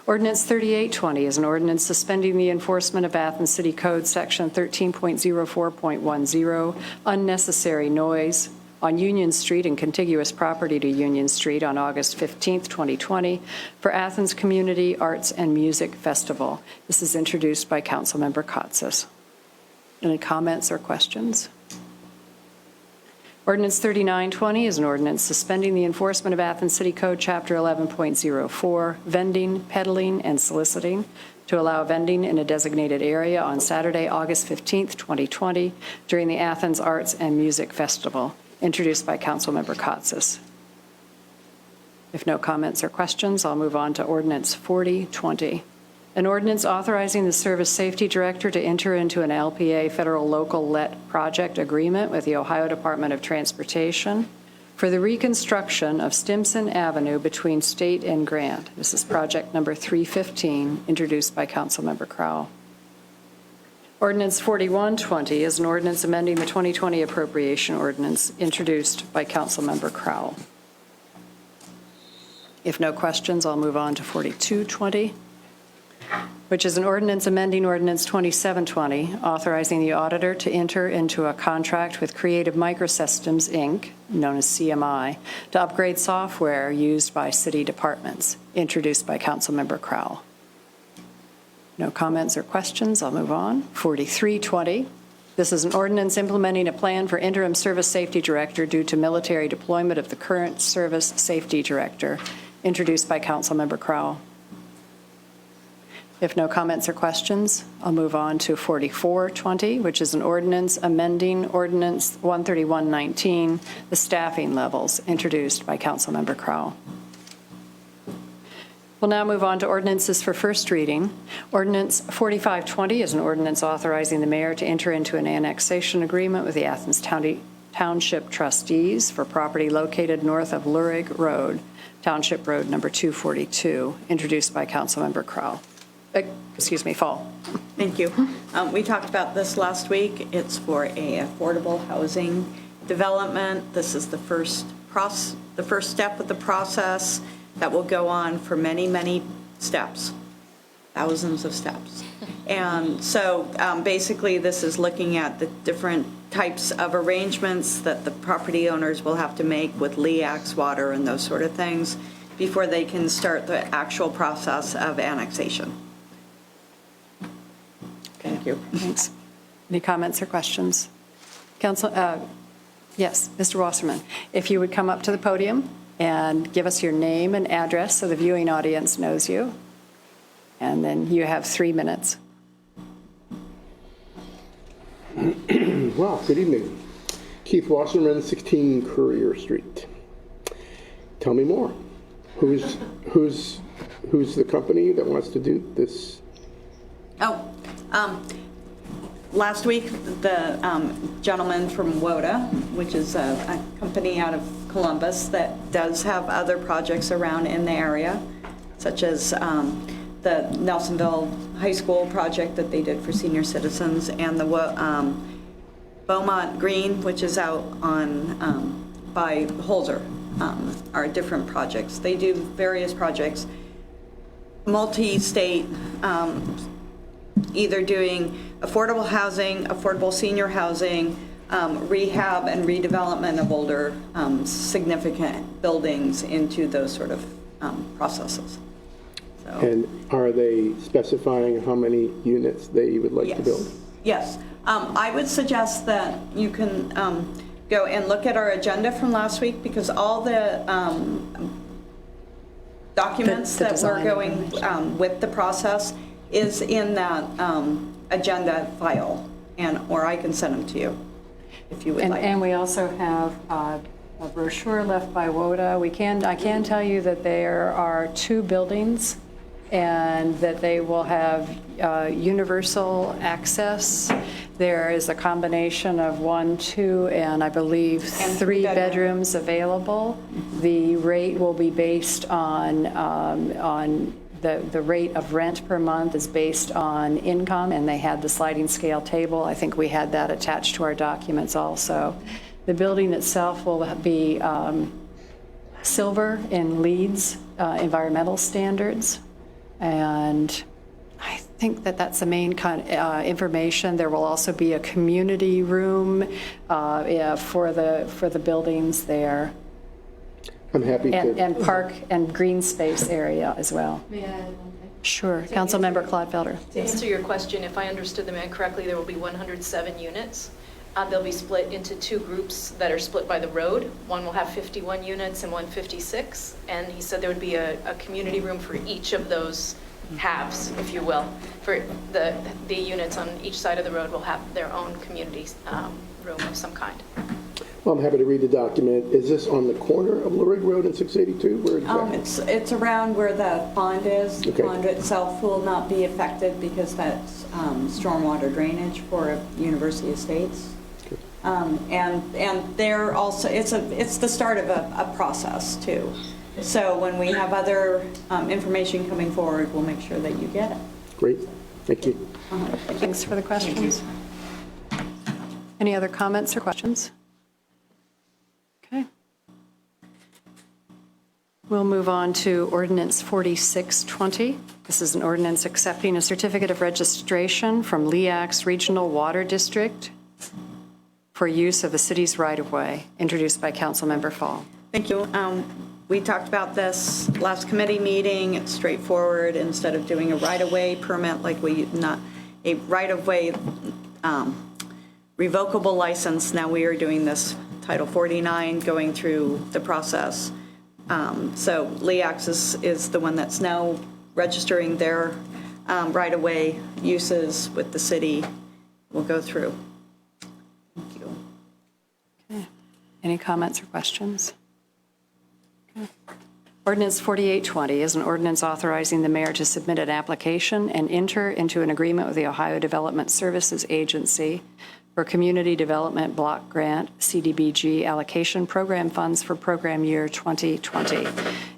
Ordinance 3820 is an ordinance suspending the enforcement of Athens City Code Section 13.04.10, unnecessary noise, on Union Street and contiguous property to Union Street on August 15th, 2020, for Athens Community Arts and Music Festival. This is introduced by Councilmember Katsas. Any comments or questions? Ordinance 3920 is an ordinance suspending the enforcement of Athens City Code Chapter 11.04, vending, peddling, and soliciting, to allow vending in a designated area on Saturday, August 15th, 2020, during the Athens Arts and Music Festival, introduced by Councilmember Katsas. If no comments or questions, I'll move on to Ordinance 4020. An ordinance authorizing the Service Safety Director to enter into an LPA federal local let project agreement with the Ohio Department of Transportation for the reconstruction of Stimson Avenue between State and Grant. This is project number 315, introduced by Councilmember Crowell. Ordinance 4120 is an ordinance amending the 2020 appropriation ordinance, introduced by Councilmember Crowell. If no questions, I'll move on to 4220, which is an ordinance amending Ordinance 2720, authorizing the auditor to enter into a contract with Creative Microsystems, Inc., known as CMI, to upgrade software used by city departments, introduced by Councilmember Crowell. No comments or questions, I'll move on. 4320, this is an ordinance implementing a plan for interim service safety director due to military deployment of the current service safety director, introduced by Councilmember Crowell. If no comments or questions, I'll move on to 4420, which is an ordinance amending Ordinance 13119, the staffing levels, introduced by Councilmember Crowell. We'll now move on to ordinances for first reading. Ordinance 4520 is an ordinance authorizing the mayor to enter into an annexation agreement with the Athens Township trustees for property located north of Lurig Road, Township Road number 242, introduced by Councilmember Crowell. Fall. Thank you. We talked about this last week. It's for a affordable housing development. This is the first step of the process that will go on for many, many steps, thousands of steps. And so basically this is looking at the different types of arrangements that the property owners will have to make with LEAX, water, and those sort of things before they can start the actual process of annexation. Thank you. Thanks. Any comments or questions? Council, yes, Mr. Wasserman, if you would come up to the podium and give us your name and address so the viewing audience knows you. And then you have 3 minutes. Well, good evening. Keith Wasserman, 16 Courier Street. Tell me more. Who's the company that wants to do this? Last week, the gentleman from WODA, which is a company out of Columbus that does have other projects around in the area, such as the Nelsonville High School project that they did for senior citizens, and the Beaumont Green, which is out on by Holzer, are different projects. They do various projects, multi-state, either doing affordable housing, affordable senior housing, rehab and redevelopment of older significant buildings into those sort of processes. So, And are they specifying how many units they would like to build? Yes. I would suggest that you can go and look at our agenda from last week, because all the documents The that we're design going with the process is in that agenda file, or I can send them to you if you would like. And we also have a brochure left by WODA. I can tell you that there are 2 buildings and that they will have universal access. There is a combination of 1, 2, and I believe 3 bedrooms available. The rate will be based on the rate of rent per month is based on income, and they had the sliding scale table. I think we had that attached to our documents also. The building itself will be silver in LEED's environmental standards, and I think that that's the main kind of information. There will also be a community room for the buildings there. I'm happy to. And park and green space area as well. May I add one thing? Sure. Councilmember Clodfelder. To answer your question, if I understood the man correctly, there will be 107 units. They'll be split into 2 groups that are split by the road. One will have 51 units and one 56. And he said there would be a community room for each of those halves, if you will. For the units on each side of the road will have their own community room of some kind. Well, I'm happy to read the document. Is this on the corner of Lurig Road and 682? Where exactly? It's around where the pond is. The Okay. pond itself will not be affected because that's stormwater drainage for University Estates. And they're also, it's the start of a process too. So when we have other information coming forward, we'll make sure that you get it. Great, thank you. Thanks for the questions. Any other comments or questions? Okay. We'll move on to ordinance 4620. This is an ordinance accepting a certificate of registration from LEAC's Regional Water District for use of the city's right-of-way, introduced by Councilmember Fall. Thank you. We talked about this last committee meeting. It's straightforward. Instead of doing a right-of-way permit like a right-of-way revocable license, now we are doing this Title 49, going through the process. So LEAX is the one that's now registering their right-of-way uses with the city. We'll go through. Thank you. Okay. Any comments or questions? Okay. Ordinance 4820 is an ordinance authorizing the mayor to submit an application and enter into an agreement with the Ohio Development Services Agency for Community Development Block Grant, CDBG allocation program funds for program year 2020.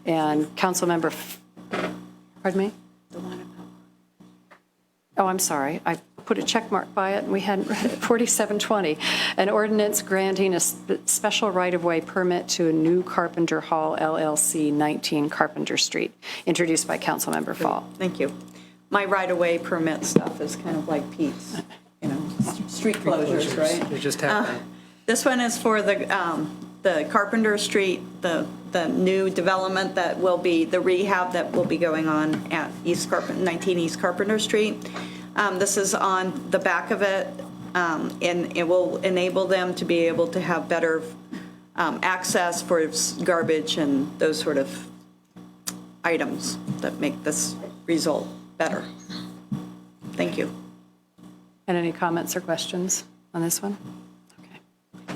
And Councilmember, pardon me? Oh, I'm sorry. I put a check mark by it and we hadn't read it. 4720, an ordinance granting a special right-of-way permit to a new Carpenter Hall LLC, 19 Carpenter Street, introduced by Councilmember Fall. Thank you. My right-of-way permit stuff is kind of like Pete's, street closures, right? They just happen. This one is for the Carpenter Street, the new development that will be, the rehab that will be going on at 19 East Carpenter Street. This is on the back of it, and it will enable them to be able to have better access for garbage and those sort of items that make this result better. Thank you. And any comments or questions on this one? Okay.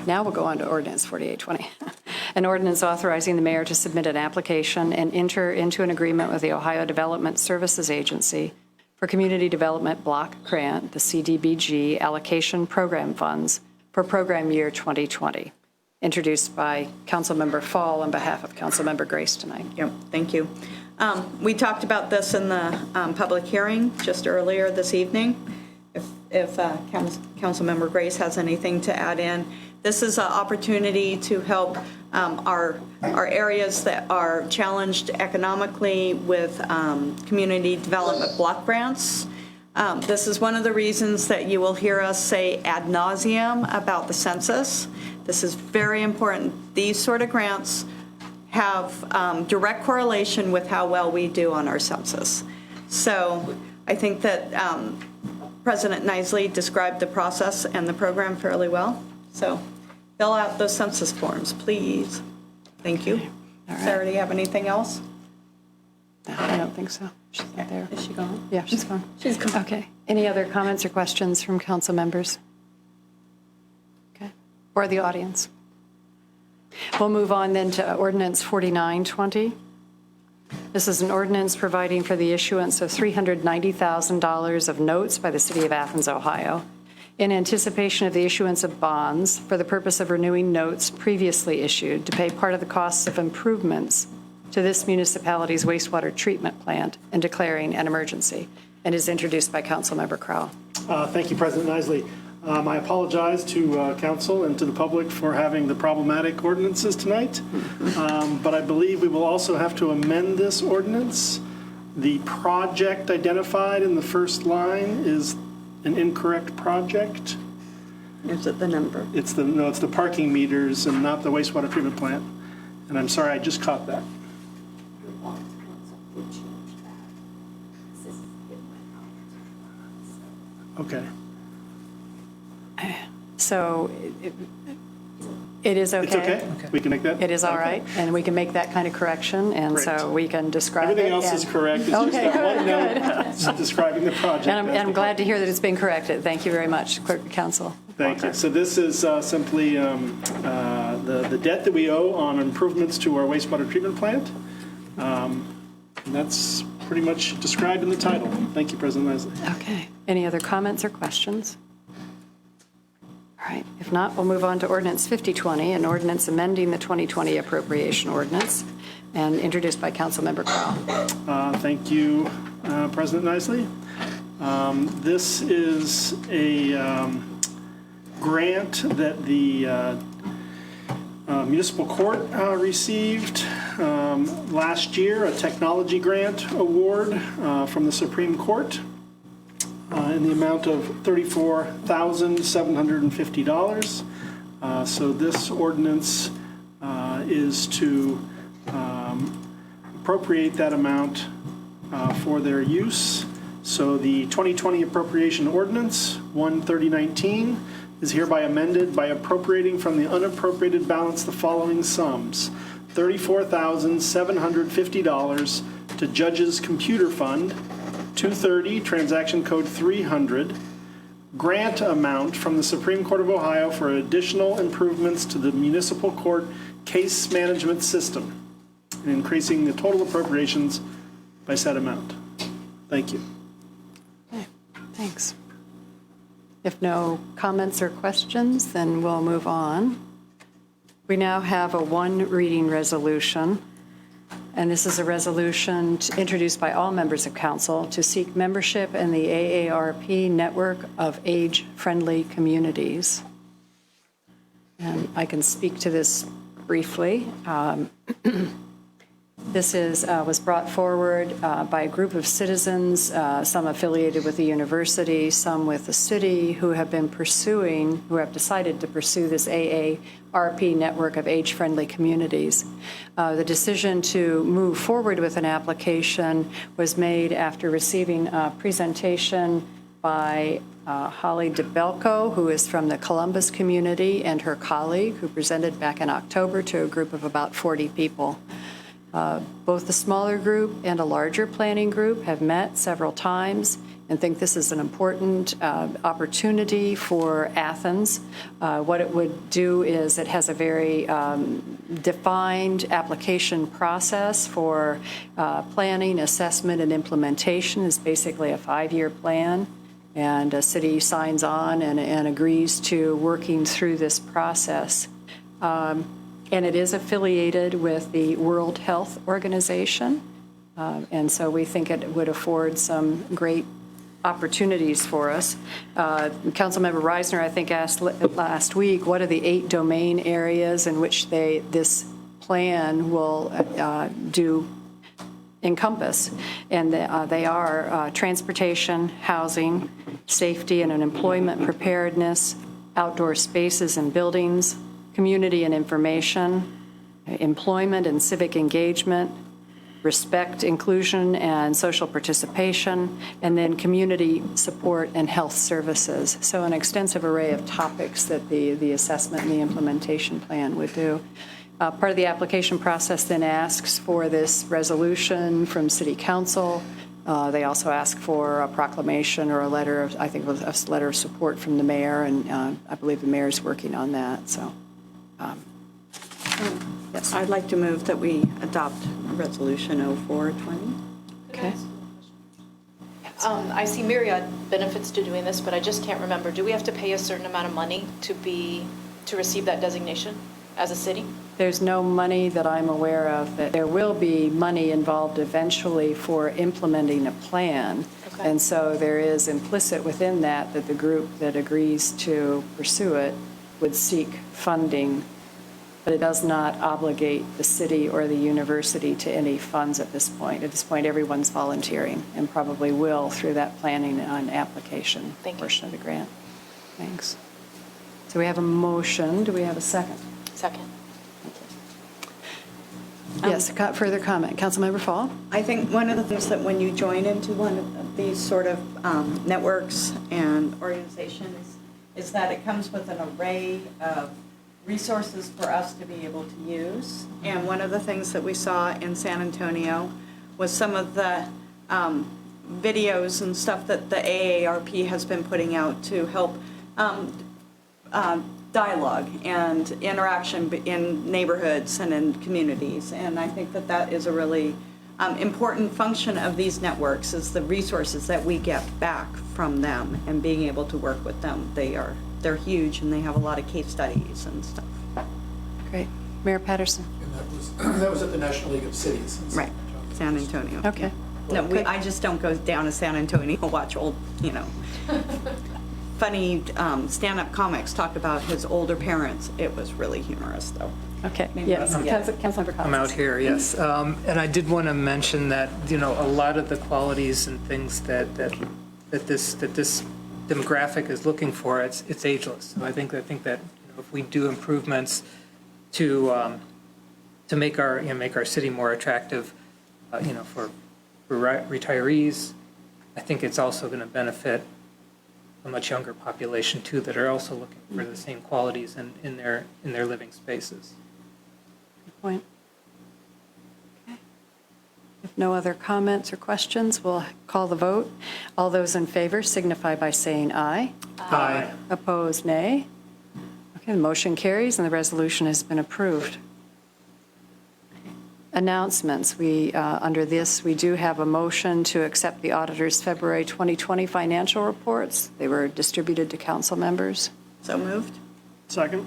Now we'll go on to ordinance 4820. An ordinance authorizing the mayor to submit an application and enter into an agreement with the Ohio Development Services Agency for Community Development Block Grant, the CDBG allocation program funds for program year 2020, introduced by Councilmember Fall on behalf of Councilmember Grace tonight. Yep, thank you. We talked about this in the public hearing just earlier this evening. If Councilmember Grace has anything to add in, this is an opportunity to help our areas that are challenged economically with community development block grants. This is one of the reasons that you will hear us say ad nauseum about the census. This is very important. These sort of grants have direct correlation with how well we do on our census. So I think that President Nisley described the process and the program fairly well. So fill out those census forms, please. Thank you. All right. Sarah, do you have anything else? No, I don't think so. She's not there. Is she gone? Yeah, she's gone. She's gone. Okay. Any other comments or questions from council members? Okay. Or the audience? We'll move on then to ordinance 4920. This is an ordinance providing for the issuance of $390,000 of notes by the city of Athens, Ohio, in anticipation of the issuance of bonds for the purpose of renewing notes previously issued to pay part of the costs of improvements to this municipality's wastewater treatment plant and declaring an emergency, and is introduced by Councilmember Crowell. Thank you, President Nisley. I apologize to council and to the public for having the problematic ordinances tonight, but I believe we will also have to amend this ordinance. The project identified in the first line is an incorrect project. Is it the number? It's the parking meters and not the wastewater treatment plant. And I'm sorry, I just caught that. Okay. So it is okay? It's okay? We can make that? It is all Okay. right, and we can make that kind of correction, and so Great. we can describe it. Everything else is correct. It's just Okay, that one good, note describing the project. And I'm glad to hear that it's been corrected. Thank you very much, Clerk of Council. Thank you. So this is simply the debt that we owe on improvements to our wastewater treatment plant. And that's pretty much described in the title. Thank you, President Nisley. Okay. Any other comments or questions? All right. If If not, we'll move on to ordinance 5020, an ordinance amending the 2020 appropriation ordinance, and introduced by Councilmember Crowell. Thank you, President Nisley. This is a grant that the municipal court received last year, a technology grant award from the Supreme Court in the amount of $34,750. So this ordinance is to appropriate that amount for their use. So the 2020 appropriation ordinance 13019 is hereby amended by appropriating from the unappropriated balance the following sums: $34,750 to Judges Computer Fund, 230 transaction code 300, grant amount from the Supreme Court of Ohio for additional improvements to the municipal court case management system, and increasing the total appropriations by said amount. Thank you. Okay, thanks. If no comments or questions, then we'll move on. We now have a one reading resolution, and this is a resolution introduced by all members of council to seek membership in the AARP network of age-friendly communities. And I can speak to this briefly. This was brought forward by a group of citizens, some affiliated with the university, some with the city, who have decided to pursue this AARP network of age-friendly communities. The decision to move forward with an application was made after receiving a presentation by Holly DeBelco, who is from the Columbus community, and her colleague, who presented back in October to a group of about 40 people. Both the smaller group and a larger planning group have met several times and think this is an important opportunity for Athens. What it would do is it has a very defined application process for planning, assessment, and implementation. It's basically a 5-year plan, and a city signs on and agrees to working through this process. And it is affiliated with the World Health Organization. And so we think it would afford some great opportunities for us. Councilmember Reisner, I think, asked last week, what are the 8 domain areas in which this plan will encompass? And they are transportation, housing, safety and employment preparedness, outdoor spaces and buildings, community and information, employment and civic engagement, respect, inclusion, and social participation, and then community support and health services. So an extensive array of topics that the assessment and the implementation plan would do. Part of the application process then asks for this resolution from City Council. They also ask for a proclamation or a letter of, I think it was a letter of support from the mayor, and I believe the mayor's working on that, so. Yes. I'd like to move that we adopt Resolution 0420. Okay. I see myriad benefits to doing this, but I just can't remember. Do we have to pay a certain amount of money to receive that designation as a city? There's no money that I'm aware of. That there will be money involved eventually for implementing a plan. Okay. And so there is implicit within that the group that agrees to pursue it would seek funding, but it does not obligate the city or the university to any funds at this point. At this point, everyone's volunteering and probably will through that planning and application portion of the grant. Thanks. So we have a motion. Do we have a second? Second. Yes, further comment. Councilmember Fall? I think one of the things that when you join into one of these sort of networks and organizations is that it comes with an array of resources for us to be able to use. And one of the things that we saw in San Antonio was some of the videos and stuff that the AARP has been putting out to help dialogue and interaction in neighborhoods and in communities. And I think that that is a really important function of these networks, is the resources that we get back from them and being able to work with them. They're they're huge and they have a lot of case studies and stuff. Great. Mayor Patterson? And that was at the National League of Cities. in Right, San Antonio. Okay. No, I just don't go down to San Antonio and watch old, funny stand-up comics talk about his older parents. It was really humorous, though. Okay, yes. Councilmember Collins. I'm out here, yes. And I did want to mention that, a lot of the qualities and things that this demographic is looking for, it's ageless. So I think that if we do improvements to make our city more attractive, for retirees, I think it's also going to benefit a much younger population too that are also looking for the same qualities in their living spaces. Good point. Okay. If no other comments or questions, we'll call the vote. All those in favor signify by saying aye. Aye. Opposed, nay. Okay, the motion carries and the resolution has been approved. Announcements. Under this, we do have a motion to accept the auditor's February 2020 financial reports. They were distributed to council members. So moved? Second?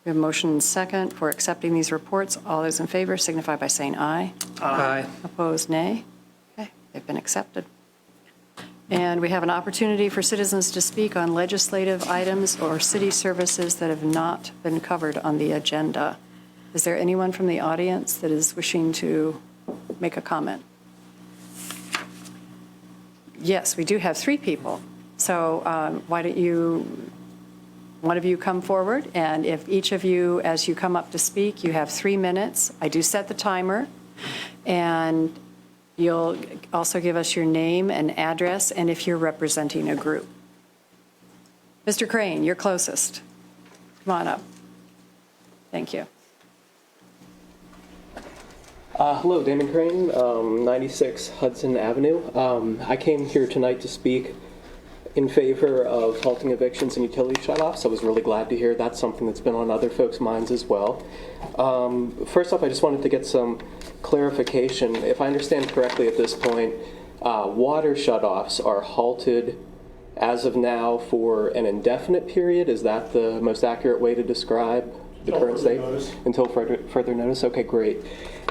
We have a motion and second for accepting these reports. All those in favor signify by saying aye. Aye. Opposed, nay. Okay, they've been accepted. And we have an opportunity for citizens to speak on legislative items or city services that have not been covered on the agenda. Is there anyone from the audience that is wishing to make a comment? Yes, we do have 3 people. So why don't one of you come forward, and if each of you, as you come up to speak, you have 3 minutes. I do set the timer, and you'll also give us your name and address, and if you're representing a group. Mr. Crane, you're closest. Come on up. Thank you. Hello, Damon Crane, 96 Hudson Avenue. I came here tonight to speak in favor of halting evictions and utility shutoffs. I was really glad to hear that's something that's been on other folks' minds as well. First off, I just wanted to get some clarification. If I understand correctly at this point, water shutoffs are halted as of now for an indefinite period. Is that the most accurate way to describe the current state? Until further notice? Okay, great.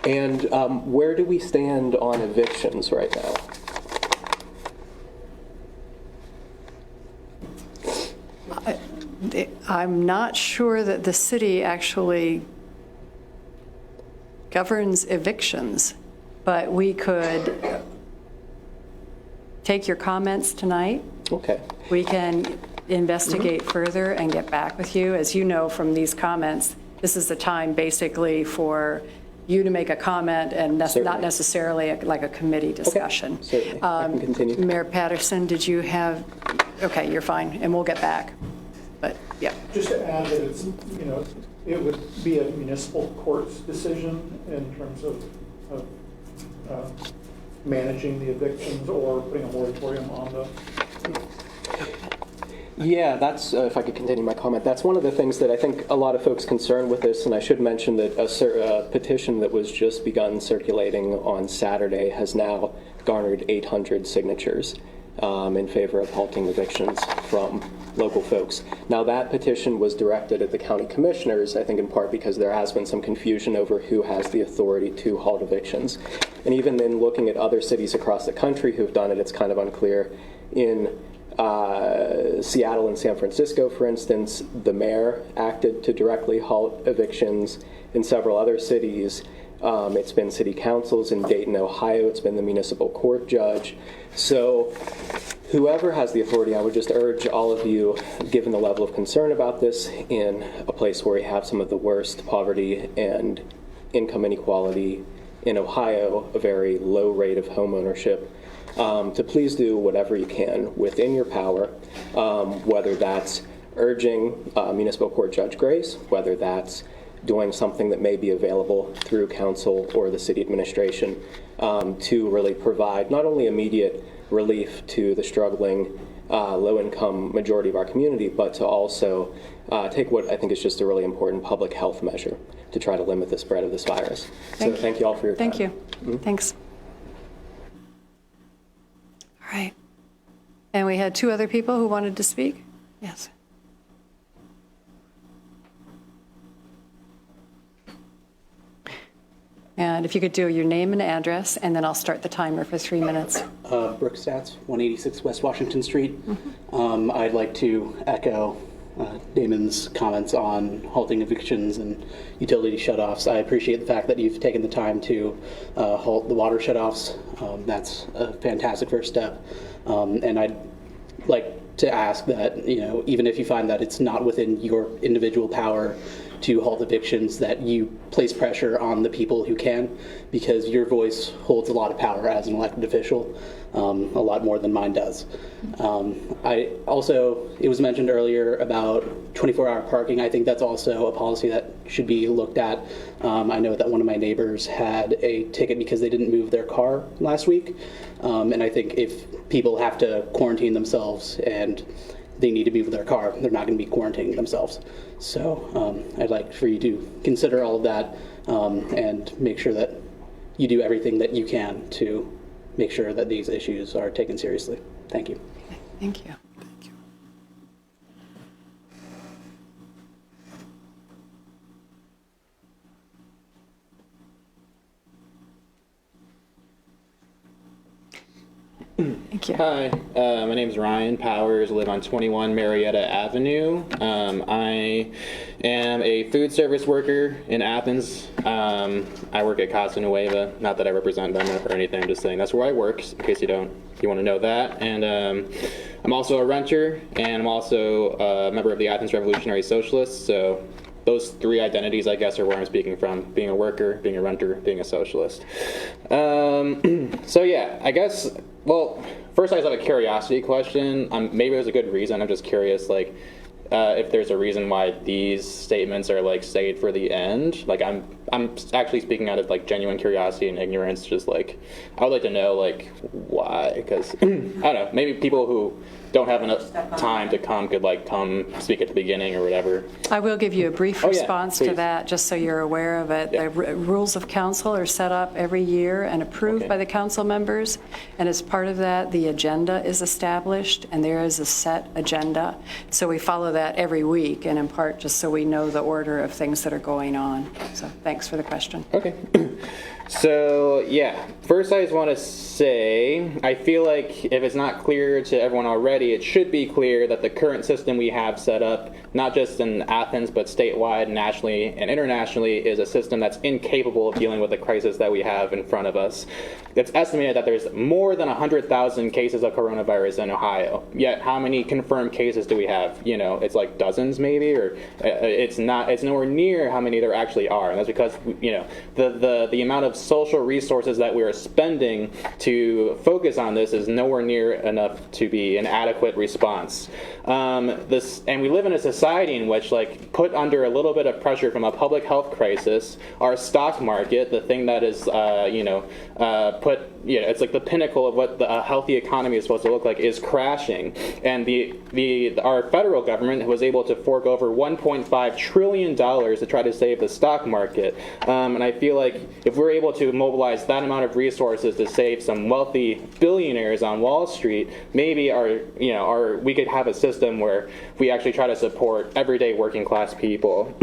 And where do we stand on evictions right now? I'm not sure that the city actually governs evictions, but we could take your comments tonight. Okay. We can investigate further and get back with you. As you know from these comments, this is the time basically for you to make a comment and not necessarily like a committee discussion. Okay. Certainly. I can continue. Mayor Patterson, did you have, okay, you're fine, and we'll get back. But, yeah. Just to add that it's, it would be a municipal court's decision in terms of managing the evictions or putting a moratorium on the. Yeah, that's, if I could continue my comment, that's one of the things that I think a lot of folks concerned with this, and I should mention that a petition that was just begun circulating on Saturday has now garnered 800 signatures in favor of halting evictions from local folks. Now, that petition was directed at the county commissioners, I think in part because there has been some confusion over who has the authority to halt evictions. And even in looking at other cities across the country who've done it, it's kind of unclear. In Seattle and San Francisco, for instance, the mayor acted to directly halt evictions. In several other cities, it's been city councils. In Dayton, Ohio, it's been the municipal court judge. So whoever has the authority, I would just urge all of you, given the level of concern about this in a place where we have some of the worst poverty and income inequality in Ohio, a very low rate of home ownership, to please do whatever you can within your power, whether that's urging municipal court Judge Grace, whether that's doing something that may be available through council or the city administration to really provide not only immediate relief to the struggling low-income majority of our community, but to also take what I think is just a really important public health measure to try to limit the spread of this virus. So thank you all for your time. Thank you. Mm-hmm. Thanks. All right. And we had 2 other people who wanted to speak? Yes. And if you could do your name and address, and then I'll start the timer for 3 minutes. Brooke Stats, 186 West Washington Street. I'd like to echo Damon's comments on halting evictions and utility shutoffs. I appreciate the fact that you've taken the time to halt the water shutoffs. That's a fantastic first step. And I'd like to ask that, even if you find that it's not within your individual power to halt evictions, that you place pressure on the people who can, because your voice holds a lot of power as an elected official, a lot more than mine does. It was mentioned earlier about 24-hour parking. I think that's also a policy that should be looked at. I know that one of my neighbors had a ticket because they didn't move their car last week, and I think if people have to quarantine themselves and they need to be with their car, they're not going to be quarantining themselves. So I'd like for you to consider all of that and make sure that you do everything that you can to make sure that these issues are taken seriously. Thank you. Thank you. Thank you. Hi, my name is Ryan Powers. I live on 21 Marietta Avenue. I am a food service worker in Athens. I work at Casa Nueva. Not that I represent them or anything. I'm just saying that's where I work, in case you want to know that. And I'm also a renter, and I'm also a member of the Athens Revolutionary Socialists. So those three identities, I guess, are where I'm speaking from: being a worker, being a renter, being a socialist. So yeah, I guess. Well, first I just have a curiosity question. Maybe there's a good reason. I'm just curious, if there's a reason why these statements are saved for the end. I'm actually speaking out of genuine curiosity and ignorance. Just I would like to know why, because I don't know. Maybe people who don't have enough time to come could come speak at the beginning or whatever. I will give you a brief response to please. that, just so you're aware of it. Yeah. The rules of council are set up every year and approved by the council members, and as part of that, the agenda is established, and there is a set agenda. So we follow that every week, and in part just so we know the order of things that are going on. So thanks for the question. Okay. So, yeah, first I just want to say, I feel like if it's not clear to everyone already, it should be clear that the current system we have set up, not just in Athens, but statewide, nationally, and internationally, is a system that's incapable of dealing with the crisis that we have in front of us. It's estimated that there's more than 100,000 cases of coronavirus in Ohio. Yet, how many confirmed cases do we have? It's dozens maybe, or it's nowhere near how many there actually are. And that's because, the amount of social resources that we are spending to focus on this is nowhere near enough to be an adequate response. And we live in a society in which, put under a little bit of pressure from a public health crisis, our stock market, the thing that is, it's the pinnacle of what a healthy economy is supposed to look like, is crashing. And our federal government was able to fork over $1.5 trillion to try to save the stock market. And I feel like if we're able to mobilize that amount of resources to save some wealthy billionaires on Wall Street, maybe we could have a system where we actually try to support everyday working class people.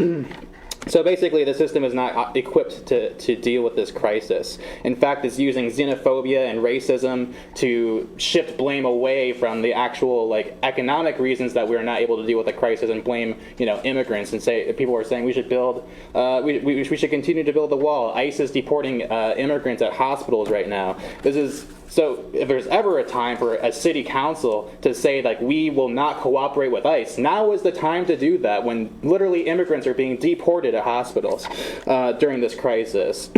So basically, the system is not equipped to deal with this crisis. In fact, it's using xenophobia and racism to shift blame away from the actual economic reasons that we're not able to deal with the crisis, and blame immigrants, and say people are saying we should build we should continue to build the wall. ICE is deporting immigrants at hospitals right now. So if there's ever a time for a city council to say we will not cooperate with ICE, now is the time to do that, when literally immigrants are being deported at hospitals during this crisis.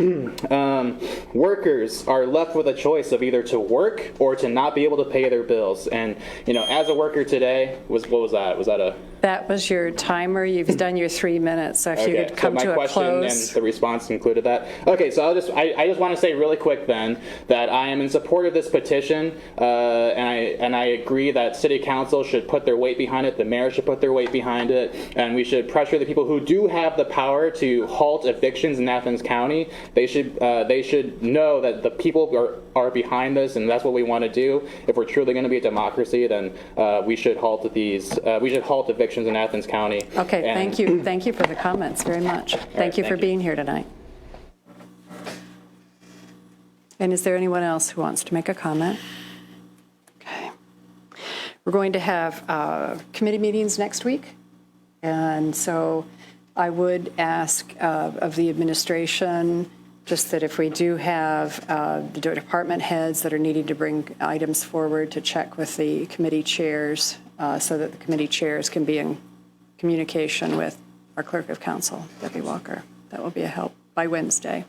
Workers are left with a choice of either to work or to not be able to pay their bills. And as a worker today, what was that? Was that a... That was your timer. You've done your 3 minutes, so if you could come to a close. So my question and the response included that. Okay, so I just want to say really quick then that I am in support of this petition, and I agree that city council should put their weight behind it, the mayor should put their weight behind it, and we should pressure the people who do have the power to halt evictions in Athens County. They should know that the people are behind this, and that's what we want to do. If we're truly going to be a democracy, then we should halt evictions in Athens County. Okay, thank you. Thank you for the comments very much. Thank you for being here tonight. And is there anyone else who wants to make a comment? Okay. We're going to have committee meetings next week. And so I would ask of the administration just that if we do have the department heads that are needing to bring items forward, to check with the committee chairs so that the committee chairs can be in communication with our clerk of council, Debbie Walker. That will be a help by Wednesday.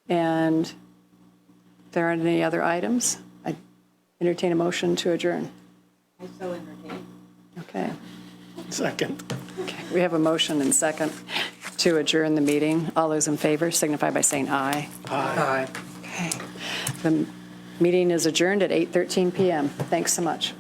And if there aren't any other items, I entertain a motion to adjourn. I so entertain. Okay. Second. Okay. We have a motion and second to adjourn the meeting. All those in favor signify by saying aye. Aye. Okay. The meeting is adjourned at 8:13 p.m. Thanks so much.